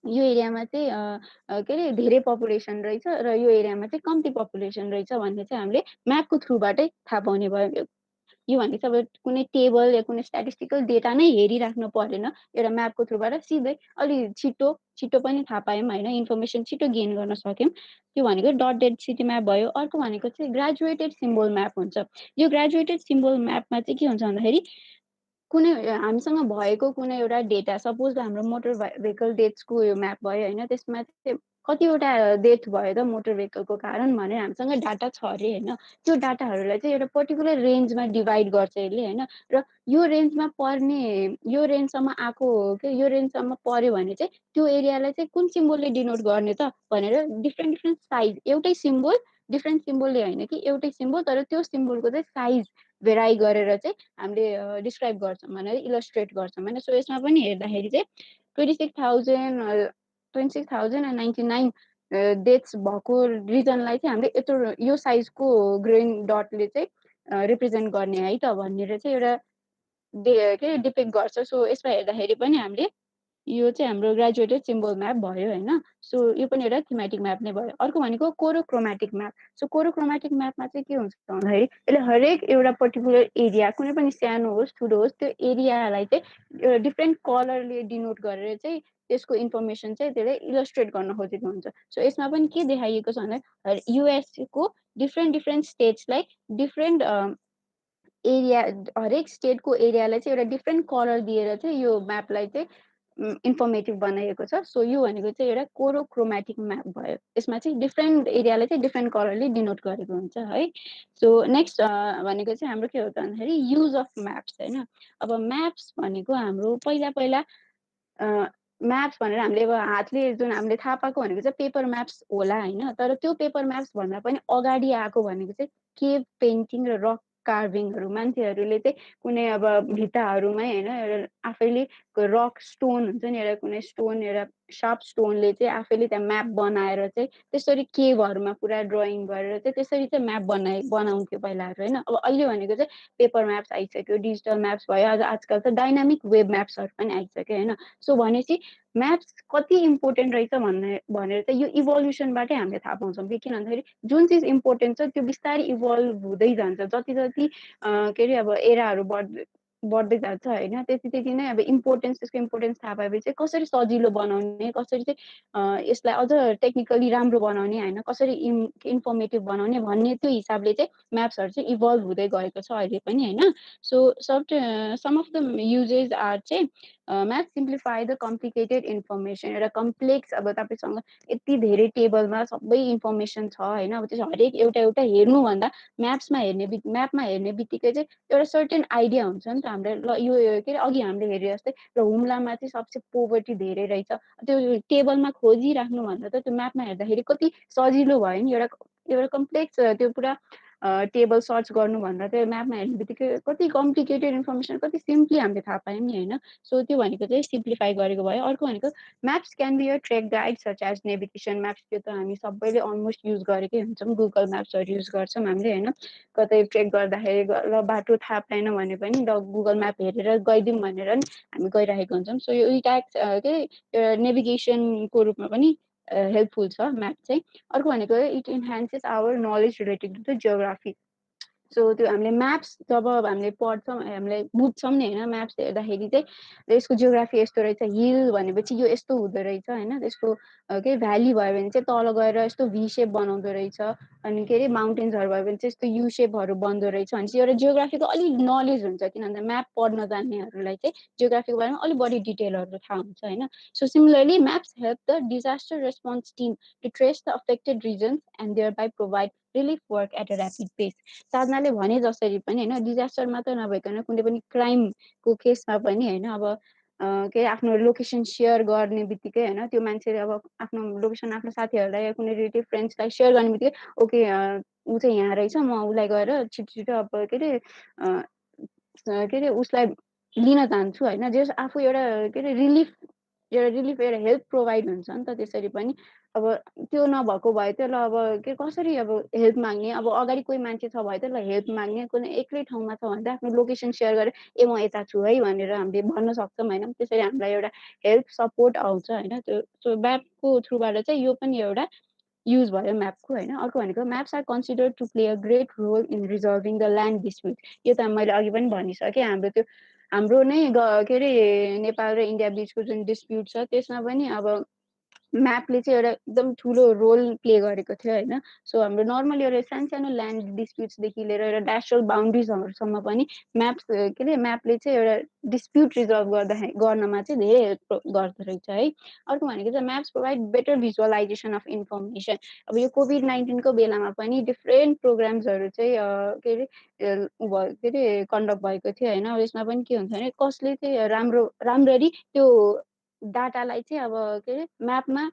के अरे धेरै पपुलेसन रहेछ र यो एरियामा चाहिँ कम्ती पपुलेसन रहेछ भन्ने चाहिँ हामीले म्यापको थ्रुबाटै थाहा पाउने भयो। यो भनेको चाहिँ अब कुनै टेबल या कुनै स्ट्याटिस्टिकल डेटा नै हेरिराख्नु परेन, एउटा म्यापको थ्रुबाट सिधै अलि छिटो पनि थाहा पायौँ होइन, इन्फर्मेसन छिटो गेन गर्न सक्यौँ। त्यो भनेको डट डेन्सिटी म्याप भयो। अर्को भनेको चाहिँ ग्रेजुएटेड सिम्बल म्याप हुन्छ। यो ग्रेजुएटेड सिम्बल म्यापमा चाहिँ के हुन्छ भन्दाखेरि कुनै हामीसँग भएको कुनै एउटा डेटा, सपोज हाम्रो मोटर भेहिकल डेट्सको यो म्याप भयो होइन, त्यसमा चाहिँ कतिवटा डेथ भयो त मोटर भेहिकलको कारण भनेर हामीसँग डाटा छ अरे होइन। त्यो डाटाहरूलाई चाहिँ एउटा पर्टिकुलर रेन्जमा डिभाइड गर्छ यसले होइन। र यो रेन्जमा पर्ने यो रेन्जसम्म आएको के यो रेन्जसम्म पर्यो भने चाहिँ त्यो एरियालाई चाहिँ कुन सिम्बोलले डिनोट गर्ने त भनेर डिफ्रेन्ट डिफ्रेन्ट साइज एउटै सिम्बोल डिफ्रेन्ट सिम्बोलले होइन कि एउटै सिम्बोल तर त्यो सिम्बोलको चाहिँ साइज भेराइ गरेर चाहिँ हामीले डिस्क्राइब गर्छौँ भनेर इलस्ट्रेट गर्छौँ होइन। सो यसमा पनि हेर्दाखेरि चाहिँ 26,099 डेथ्स भएको रिजनलाई चाहिँ हामीले यत्रो यो साइजको ग्रिन डटले चाहिँ रिप्रेजेन्ट गर्ने है त भनेर चाहिँ एउटा के डिपेक्ट गर्छ। सो यसमा हेर्दाखेरि पनि हामीले यो चाहिँ हाम्रो ग्रेजुएटेड सिम्बल म्याप भयो होइन। सो यो पनि एउटा थीमेटिक म्याप नै भयो। अर्को भनेको कोरोक्रोमेटिक म्याप। सो कोरोक्रोमेटिक म्यापमा चाहिँ के हुन्छ भन्दाखेरि यसले हरेक एउटा पर्टिकुलर एरिया कुनै पनि सानो होस् ठुलो होस् त्यो एरियालाई चाहिँ एउटा डिफ्रेन्ट कलरले डिनोट गरेर चाहिँ त्यसको इन्फर्मेसन चाहिँ त्यसले इलस्ट्रेट गर्न खोजेको हुन्छ। सो यसमा पनि के देखाइएको छ भन्दा युएसको डिफ्रेन्ट डिफ्रेन्ट स्टेट्सलाई डिफ्रेन्ट एरिया हरेक स्टेटको एरियालाई चाहिँ एउटा डिफ्रेन्ट कलर दिएर चाहिँ यो म्यापलाई चाहिँ इन्फर्मेटिभ बनाइएको छ। सो यो भनेको चाहिँ एउटा कोरोक्रोमेटिक म्याप भयो। यसमा चाहिँ डिफ्रेन्ट एरियालाई चाहिँ डिफ्रेन्ट कलरले डिनोट गरेको हुन्छ है। सो नेक्स्ट भनेको चाहिँ हाम्रो के हो त भन्दाखेरि युज अफ म्याप्स होइन। अब म्याप्स भनेको हाम्रो पहिला पहिला म्याप्स भनेर हामीले अब हातले जुन हामीले थाहा पाएको भनेको चाहिँ पेपर म्याप्स होला होइन। तर त्यो पेपर म्याप्स भन्दा पनि अगाडि आएको भनेको चाहिँ केभ पेन्टिङ र रक कार्भिङहरू। मान्छेहरूले चाहिँ कुनै अब भित्ताहरूमै होइन एउटा आफैले रक स्टोन हुन्छ नि एउटा कुनै स्टोन एउटा सार्प स्टोनले चाहिँ आफैले त्यहाँ म्याप बनाएर चाहिँ त्यसरी केभहरूमा पुरा ड्रइङ गरेर चाहिँ त्यसरी चाहिँ म्याप बनाउँथ्यो पहिलाहरू होइन। अब अहिले भनेको चाहिँ पेपर म्याप्स आइसक्यो डिजिटल म्याप्स भयो आज आजकल त डाइनामिक वेब म्याप्सहरू पनि आइसक्यो होइन। सो भनेपछि म्याप्स कति इम्पोर्टेन्ट रहेछ भनेर चाहिँ यो इभोल्युसनबाटै हामीले थाहा पाउँछौँ कि किन भन्दाखेरि जुन चिज इम्पोर्टेन्ट छ त्यो बिस्तारै इभल्भ हुँदै जान्छ। जति जति के अरे अब एराहरू बढ्दै जान्छ होइन त्यति त्यति नै अब त्यसको इम्पोर्टेन्स थाहा पाएपछि चाहिँ कसरी सजिलो बनाउने कसरी चाहिँ यसलाई अझ टेक्निकली राम्रो बनाउने होइन कसरी इन्फर्मेटिभ बनाउने भन्ने त्यो हिसाबले चाहिँ म्याप्सहरू चाहिँ इभल्भ हुँदै गएको छ अहिले पनि होइन। So some of the uses are चाहिँ math simplify the complicated information. एउटा कम्प्लेक्स अब तपाईँसँग यति धेरै टेबलमा सबै इन्फर्मेसन छ होइन। अब त्यो हरेक एउटा एउटा हेर्नुभन्दा म्याप्मा हेर्ने बित्तिकै चाहिँ एउटा सर्टेन आइडिया हुन्छ नि त हामीलाई ल यो के अरे अघि हामीले हेरे जस्तै र हुम्लामा चाहिँ सबसे पोभर्टी धेरै रहेछ त्यो टेबलमा खोजिराख्नुभन्दा त त्यो म्यापमा हेर्दाखेरि कति सजिलो भयो नि। एउटा कम्प्लेक्स त्यो पुरा टेबल सर्च गर्नुभन्दा चाहिँ म्यापमा हेर्ने बित्तिकै कति कम्प्लिकेटेड इन्फर्मेसन कति सिम्पली हामीले थाहा पायौँ नि होइन। सो त्यो भनेको चाहिँ सिम्प्लिफाई गरेको भयो। अर्को भनेको maps can be a trek guide such as navigation maps. त्यो त हामी सबैले अलमोस्ट युज गरेकै हुन्छौँ गुगल म्याप्सहरू युज गर्छौँ हामीले होइन। कतै ट्रेक गर्दाखेरि ल बाटो थाहा पाएन भने पनि ल गुगल म्याप हेरेर गइदिउँ भनेर नि हामी गइरहेको हुन्छौँ। सो यो के नेभिगेसनको रूपमा पनि हेल्पफुल छ म्याप चाहिँ। अर्को भनेको it enhances our knowledge related to the geography. So त्यो हामीले म्याप्स जब हामीले पढ्छौँ हामीले बुझ्छौँ नि होइन म्याप्स हेर्दाखेरि चाहिँ यसको जियोग्राफी यस्तो रहेछ हिल भनेपछि यो यस्तो हुँदो रहेछ होइन। त्यसको के भ्याली भयो भने चाहिँ तल गएर यस्तो भी सेप बनाउँदो रहेछ अनि के अरे माउन्टेन्सहरू भयो भने चाहिँ यस्तो यु सेपहरू बन्दो रहेछ भने चाहिँ एउटा जियोग्राफीको अलिक नलेज हुन्छ। किनभने म्याप पढ्न जान्नेहरूलाई चाहिँ जियोग्राफीको बारेमा अलिक बढी डिटेलहरू थाहा हुन्छ होइन। So similarly maps help the disaster response team to trace the affected regions and thereby provide relief work at a rapid pace. साधनाले भने जसरी पनि होइन डिजास्टर मात्र नभइकन कुनै पनि क्राइमको केसमा पनि होइन अब के आफ्नो लोकेसन सेयर गर्ने बित्तिकै होइन त्यो मान्छेले अब आफ्नो लोकेसन आफ्नो साथीहरूलाई कुनै रिलेटिभ फ्रेन्ड्सलाई सेयर गर्ने बित्तिकै ओके ऊ चाहिँ यहाँ रहेछ म उसलाई गएर छिटो छिटो अब के अरे उसलाई लिन चाहन्छु होइन। जस आफू एउटा के अरे रिलिफ एउटा हेल्प प्रोभाइड हुन्छ नि त त्यसरी पनि। अब त्यो नभएको भए त ल अब के कसरी अब हेल्प माग्ने अब अगाडि कोही मान्छे छ भए त ल हेल्प माग्ने कुनै एक्लै ठाउँमा छ भने त आफ्नो लोकेसन सेयर गरेर ए म यता छु है भनेर हामीले भन्न सक्छौँ होइन। त्यसरी हामीलाई एउटा हेल्प सपोर्ट आउँछ होइन। त्यो सो म्यापको थ्रुबाट चाहिँ यो पनि एउटा युज भयो म्यापको होइन। अर्को भनेको maps are consider to play a great role in resolving the land dispute. यो त मैले अघि पनि भनिसकेँ हाम्रो नै के अरे नेपाल र इन्डिया बिचको जुन डिस्प्युट छ त्यसमा पनि अब म्यापले चाहिँ एउटा एकदम ठुलो रोल प्ले गरेको थियो होइन। सो हाम्रो नर्मली एउटा सानसानो ल्यान्ड डिस्प्युट्सदेखि लिएर एउटा नेसनल बााउन्ड्रिजहरूसम्म पनि के अरे म्यापले चाहिँ एउटा डिस्प्युट रिजल्भ गर्नमा चाहिँ धेरै हेल्प गर्दो रहेछ है। अर्को भनेको चाहिँ Maps provide better visualisation of information. अब यो कोभिड-19को बेलामा पनि डिफ्रेन्ट प्रोग्राम्सहरू चाहिँ के अरे कन्डक्ट भएको थियो होइन। यसमा पनि के हुन्छ भने कसले चाहिँ राम्ररी त्यो डाटालाई चाहिँ अब के अरे म्यापमा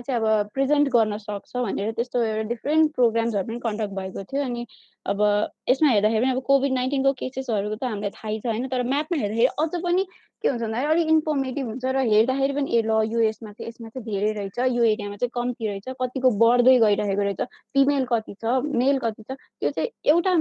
चाहिँ अब प्रेजेन्ट गर्न सक्छ भनेर त्यस्तो एउटा डिफ्रेन्ट प्रोग्राम्सहरू पनि कन्डक्ट भएको थियो। अनि अब यसमा हेर्दाखेरि पनि अब कोभिड-19को केसेसहरूको त हामीलाई थाहै छ होइन। तर म्यापमा हेर्दाखेरि अझ पनि के हुन्छ भन्दाखेरि अलिक इन्फर्मेटिभ हुन्छ र हेर्दाखेरि पनि ल यो यसमा चाहिँ धेरै रहेछ, यो एरियामा चाहिँ कम्ती रहेछ, कतिको बढ्दै गइरहेको रहेछ, फिमेल कति छ, मेल कति छ, त्यो चाहिँ एउटा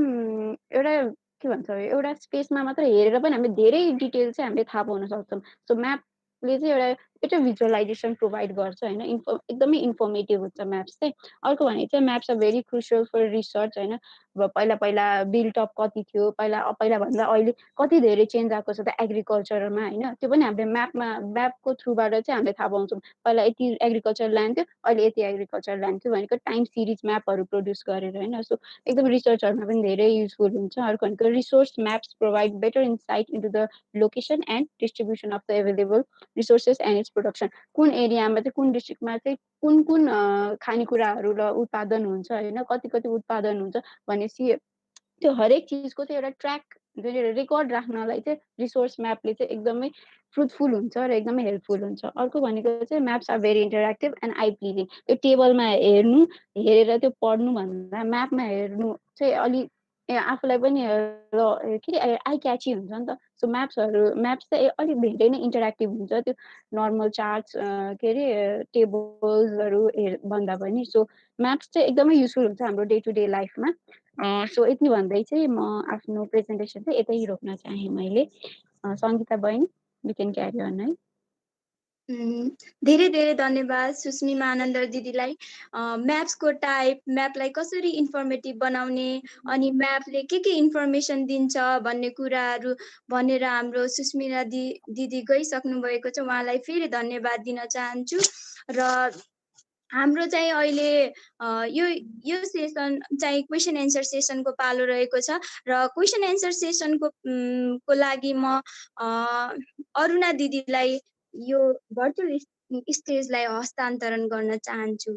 के भन्छ एउटा स्पेसमा मात्र हेरेर पनि हामीले धेरै डिटेल चाहिँ हामीले थाहा पाउन सक्छौँ। सो म्यापले चाहिँ एउटा बेटर भिजुअलाइजेसन प्रोभाइड गर्छ होइन। एकदमै इन्फर्मेटिभ हुन्छ म्याप्स चाहिँ। अर्को भनेको चाहिँ maps are very crucial for research होइन। अब पहिला बिल्टअप कति थियो, पहिलाभन्दा अहिले कति धेरै चेन्ज आएको छ त एग्रिकल्चरमा होइन। त्यो पनि हामीले म्यापको थ्रुबाट चाहिँ हामीले थाहा पाउँछौँ। पहिला यति एग्रिकल्चर ल्यान्ड थियो, अहिले यति एग्रिकल्चर ल्यान्ड थियो भनेको टाइम सिरिज म्यापहरू प्रड्युस गरेर होइन। सो एकदम रिसर्चहरूमा पनि धेरै युजफुल हुन्छ। अर्को भनेको resource Maps provide better insight into the location and distribution of the available resources and it's production. कुन एरियामा चाहिँ कुन डिस्ट्रिक्टमा चाहिँ कुन खानेकुराहरू र उत्पादन हुन्छ होइन, कति उत्पादन हुन्छ भनेपछि त्यो हरेक चिजको चाहिँ एउटा ट्र्याक रेकर्ड राख्नलाई चाहिँ रिसोर्स म्यापले चाहिँ एकदमै फ्रुटफुल हुन्छ र एकदमै हेल्पफुल हुन्छ। अर्को भनेको चाहिँ maps are very interactive and eye pleasing. त्यो टेबलमा हेरेर त्यो पढ्नुभन्दा म्यापमा हेर्नु चाहिँ आफूलाई पनि के अरे आई क्याची हुन्छ नि त। सो म्याप्स चाहिँ अलिक धेरै नै इन्टरेक्टिभ हुन्छ त्यो नर्मल चार्ट्स के अरे टेबल्सहरू भन्दा पनि। सो म्याप्स चाहिँ एकदमै युजफुल हुन्छ हाम्रो डे टु डे लाइफमा। सो यति भन्दै चाहिँ म आफ्नो प्रेजेन्टेसन चाहिँ यतै रोक्न चाहेँ मैले। सङ्गीता बहिनी, यु क्यान क्यारी अन है। धेरै धेरै धन्यवाद सुस्मिमा आनन्द दिदीलाई। म्याप्सको टाइप, म्यापलाई कसरी इन्फर्मेटिभ बनाउने अनि म्यापले के इन्फर्मेसन दिन्छ भन्ने कुराहरू भनेर हाम्रो सुस्मिता दिदी गइसक्नु भएको छ। उहाँलाई फेरि धन्यवाद दिन चाहन्छु। र हाम्रो चाहिँ अहिले यो सेसन चाहिँ क्वेसन एन्सर सेसनको पालो रहेको छ र क्वेसन एन्सर सेसनको को लागि म अरुणा दिदीलाई यो भर्चुअल स्टेजलाई हस्तान्तरण गर्न चाहन्छु।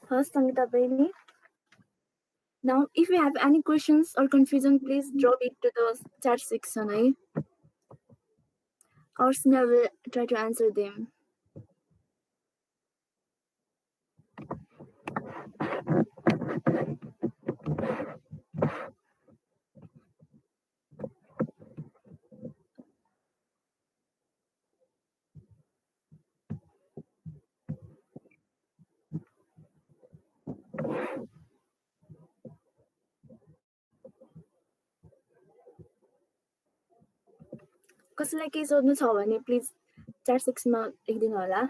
First, Sangita Bailey. Now, if you have any questions or confusion, please drop it to the chat section. Or Smia will try to answer them. कसैलाई केही सोध्नु छ भने प्लिज च्याट सेक्सनमा लेखिदिनु होला।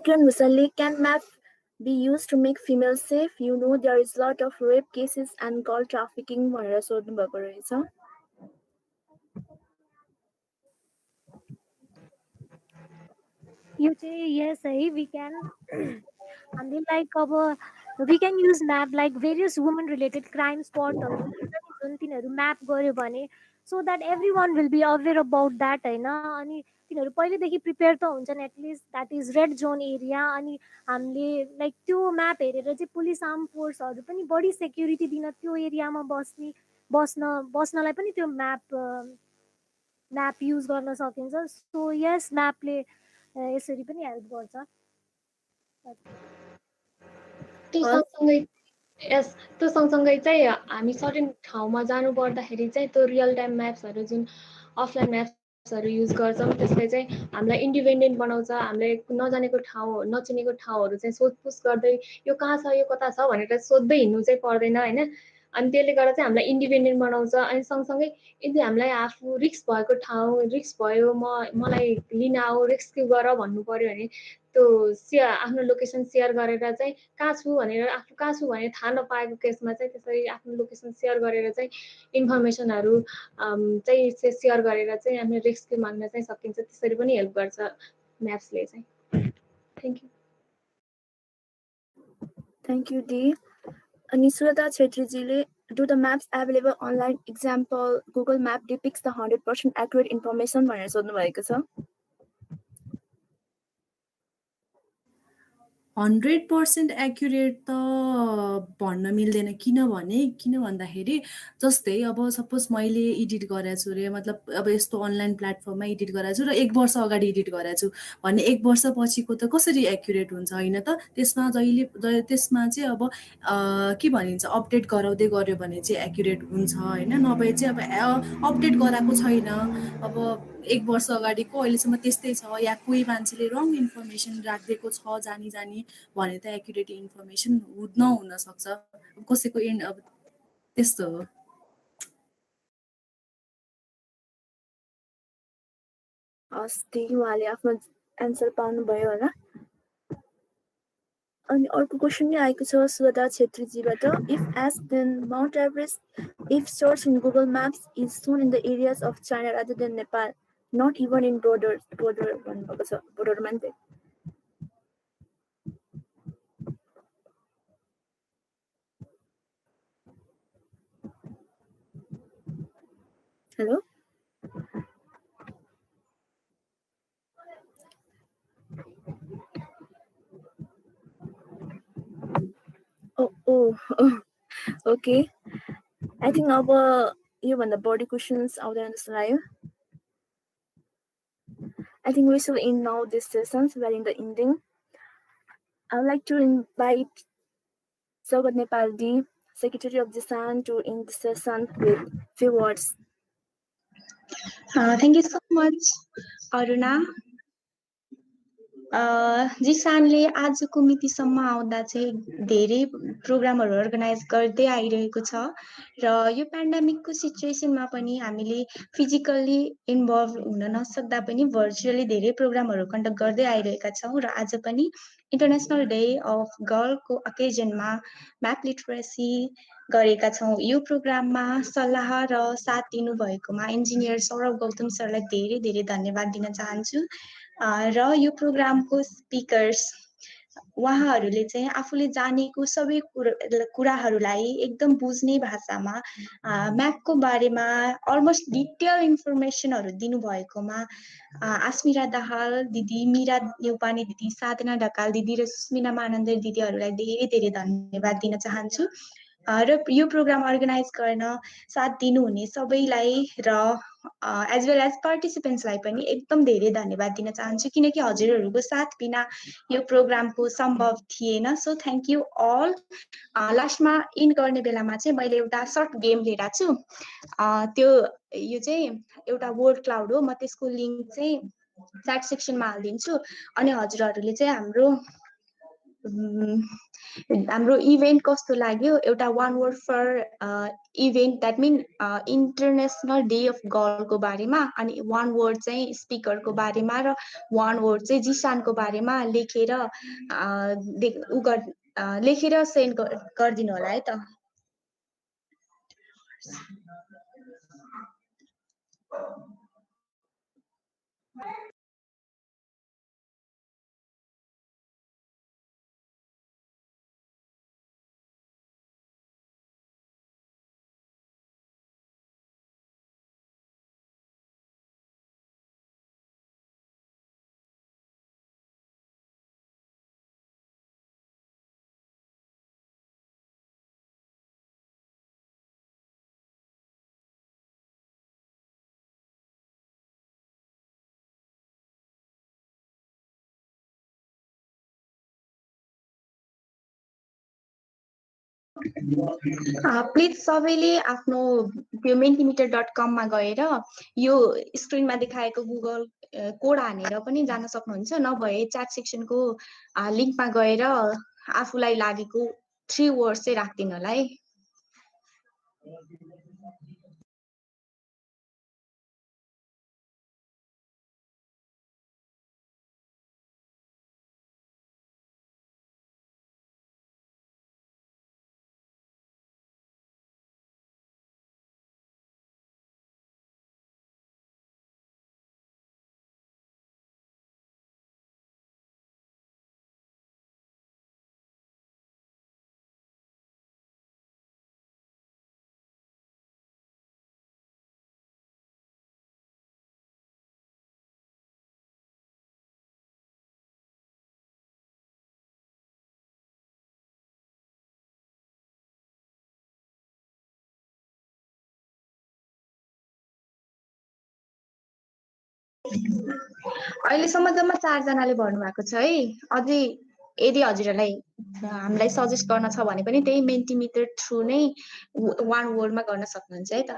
Kiran Musalli, can map be used to make females safe? You know, there is a lot of rape cases and girl trafficking भनेर सोध्नु भएको रहेछ। You say yes, we can. And then like we can use map like various women related crime spot map गर्यो भने so that everyone will be aware about that हैन अनि तिनीहरु पहिलेदेखि प्रिपेयर त हुन्छन् at least that is red John area अनि हामीले लाइक त्यो म्याप हेरेर चाहिँ पुलिस आर्म फोर्सहरु पनि बढी सेक्युरिटी दिन त्यो एरियामा बस्नलाई पनि त्यो म्याप युज गर्न सकिन्छ सो यस म्यापले यसरी पनि हेल्प गर्छ त्यो सँगसँगै यस त्यो सँगसँगै चाहिँ हामी सर्टेन ठाउँमा जानु पर्दाखेरि चाहिँ त्यो रियल टाइम म्याप्सहरु जुन अफलाइन म्याप्सहरु युज गर्छौं त्यसले चाहिँ हामीलाई इन्डिपेन्डेन्ट बनाउँछ हामीले नजानेको ठाउँ नचिनेको ठाउँहरु चाहिँ सोधपुछ गर्दै यो कहाँ छ यो कता छ भनेर सोध्दै हिँड्नु चाहिँ पर्दैन हैन अनि त्यसले गर्दा चाहिँ हामीलाई इन्डिपेन्डेन्ट बनाउँछ अनि सँगसँगै यदि हामीलाई आफू रिस्क भएको ठाउँ रिस्क भयो मलाई लिन आऊ रेस्क्यु गर भन्नु पर्यो भने त्यो आफ्नो लोकेसन शेयर गरेर चाहिँ कहाँ छु भनेर आफू कहाँ छु भनेर थाहा नपाएको केसमा चाहिँ त्यसरी आफ्नो लोकेसन शेयर गरेर चाहिँ इन्फर्मेसनहरु चाहिँ शेयर गरेर चाहिँ हामी रेस्क्यु माग्न चाहिँ सकिन्छ त्यसरी पनि हेल्प गर्छ म्याप्सले चाहिँ थ्यांक यू दी अनि सुरता छेत्रीजीले do the maps available online example Google Map depicts the 100% accurate information भनेर सोध्नु भएको छ 100% एक्युरेट त भन्न मिल्दैन किन भन्दाखेरि जस्तै अब सपोज मैले एडिट गरेको छु रे मतलब अब यस्तो अनलाइन प्लेटफर्ममा एडिट गरेको छु र 1 वर्ष अगाडि एडिट गरेको छु भने 1 वर्ष पछिको त कसरी एक्युरेट हुन्छ हैन त त्यसमा त्यसमा चाहिँ अब के भनिन्छ अपडेट गराउँदै गर्यो भने चाहिँ एक्युरेट हुन्छ हैन नभए चाहिँ अब अपडेट गराएको छैन अब 1 वर्ष अगाडिको अहिलेसम्म त्यस्तै छ या कोही मान्छेले रङ इन्फर्मेसन राखिदिएको छ जानी भने त एक्युरेट इन्फर्मेसन नहुन सक्छ कसैको अब त्यस्तो हो अस्ति उहाँले आफ्नो एन्सर पाउनु भयो होला अनि अर्को क्वेशन नै आएको छ सुरता छेत्रीजीबाट if as then Mount Everest if source in Google Maps is shown in the areas of China rather than Nepal not even in border भन्नुभएको छ border मान्थे हेलो ओके आई थिंक अब योभन्दा बढी क्वेसन्स आउँदैन जस्तो लाग्यो I think we should end now this session. We are in the ending. I would like to invite Saugat Nepalji, Secretary of Jisan, to end the session with few words. Thank you so much, Aruna. जिसानले आजको मितिसम्म आउँदा चाहिँ धेरै प्रोग्रामहरु organise गर्दै आइरहेको छ र यो पेन्डेमिकको सिचुएसनमा पनि हामीले फिजिकली इन्भल्भ हुन नसक्दा पनि भर्चुअली धेरै प्रोग्रामहरु कन्डक्ट गर्दै आइरहेका छौं र आज पनि इन्टरनेशनल डे अफ गर्लको अकेजनमा म्याप लिटरेसी गरेका छौं यो प्रोग्राममा सल्लाह र साथ दिनु भएकोमा इन्जिनियर सौरभ गौतम सरलाई धेरै धेरै धन्यवाद दिन चाहन्छु र यो प्रोग्रामको स्पिकर्स उहाँहरूले चाहिँ आफूले जानेको सबै कुराहरूलाई एकदम बुझ्ने भाषामा म्यापको बारेमा अलमोस्ट डिटेल इन्फर्मेसनहरु दिनु भएकोमा आस्मिरा दाहाल दिदी मीरा न्यौपाने दिदी साधना ढकाल दिदी र सुस्मिना मानन्द दिदीहरूलाई धेरै धेरै धन्यवाद दिन चाहन्छु र यो प्रोग्राम अर्गनाइज गर्न साथ दिनुहुने सबैलाई र एज वेल एज पार्टिसिपेन्ट्सलाई पनि एकदम धेरै धन्यवाद दिन चाहन्छु किनकि हजुरहरूको साथ बिना यो प्रोग्रामको सम्भव थिएन सो थ्यांक यू अल लास्टमा इन गर्ने बेलामा चाहिँ मैले एउटा सर्ट गेम लिएर छु त्यो यो चाहिँ एउटा वर्ड क्लाउड हो म त्यसको लिंक चाहिँ च्याट सेक्सनमा हाल्दिन्छु अनि हजुरहरूले चाहिँ हाम्रो हाम्रो इभेन्ट कस्तो लाग्यो एउटा one word for event that mean international day of गर्लको बारेमा अनि वान वर्ड चाहिँ स्पिकरको बारेमा र वान वर्ड चाहिँ जिसानको बारेमा लेखेर लेखेर सेन्ड गरिदिनु होला है त। प्लिज सबैले आफ्नो त्यो mentimeter.com मा गएर यो स्क्रिनमा देखाएको गुगल कोड हानेर पनि जान सक्नुहुन्छ, नभए च्याट सेक्सनको लिङ्कमा गएर आफूलाई लागेको 3 वर्ड्स चाहिँ राख्दिनु होला है। अहिलेसम्म जम्मा 4 जनाले भन्नु भएको छ है। अझै यदि हजुरहरूलाई हामीलाई सजेस्ट गर्न छ भने पनि त्यही मेन्टिमिटर थ्रु नै वान वर्डमा गर्न सक्नुहुन्छ है त।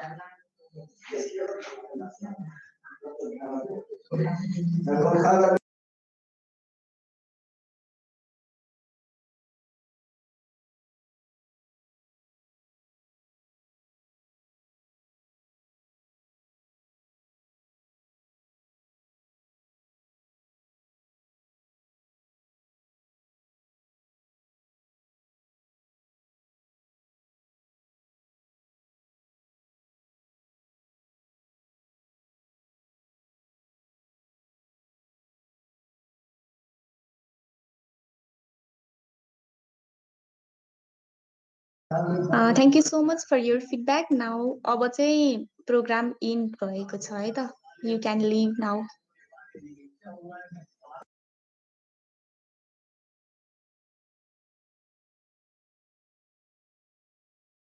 Thank you so much for your feedback. Now अब चाहिँ प्रोग्राम इन्ड भएको छ है त। You can leave now.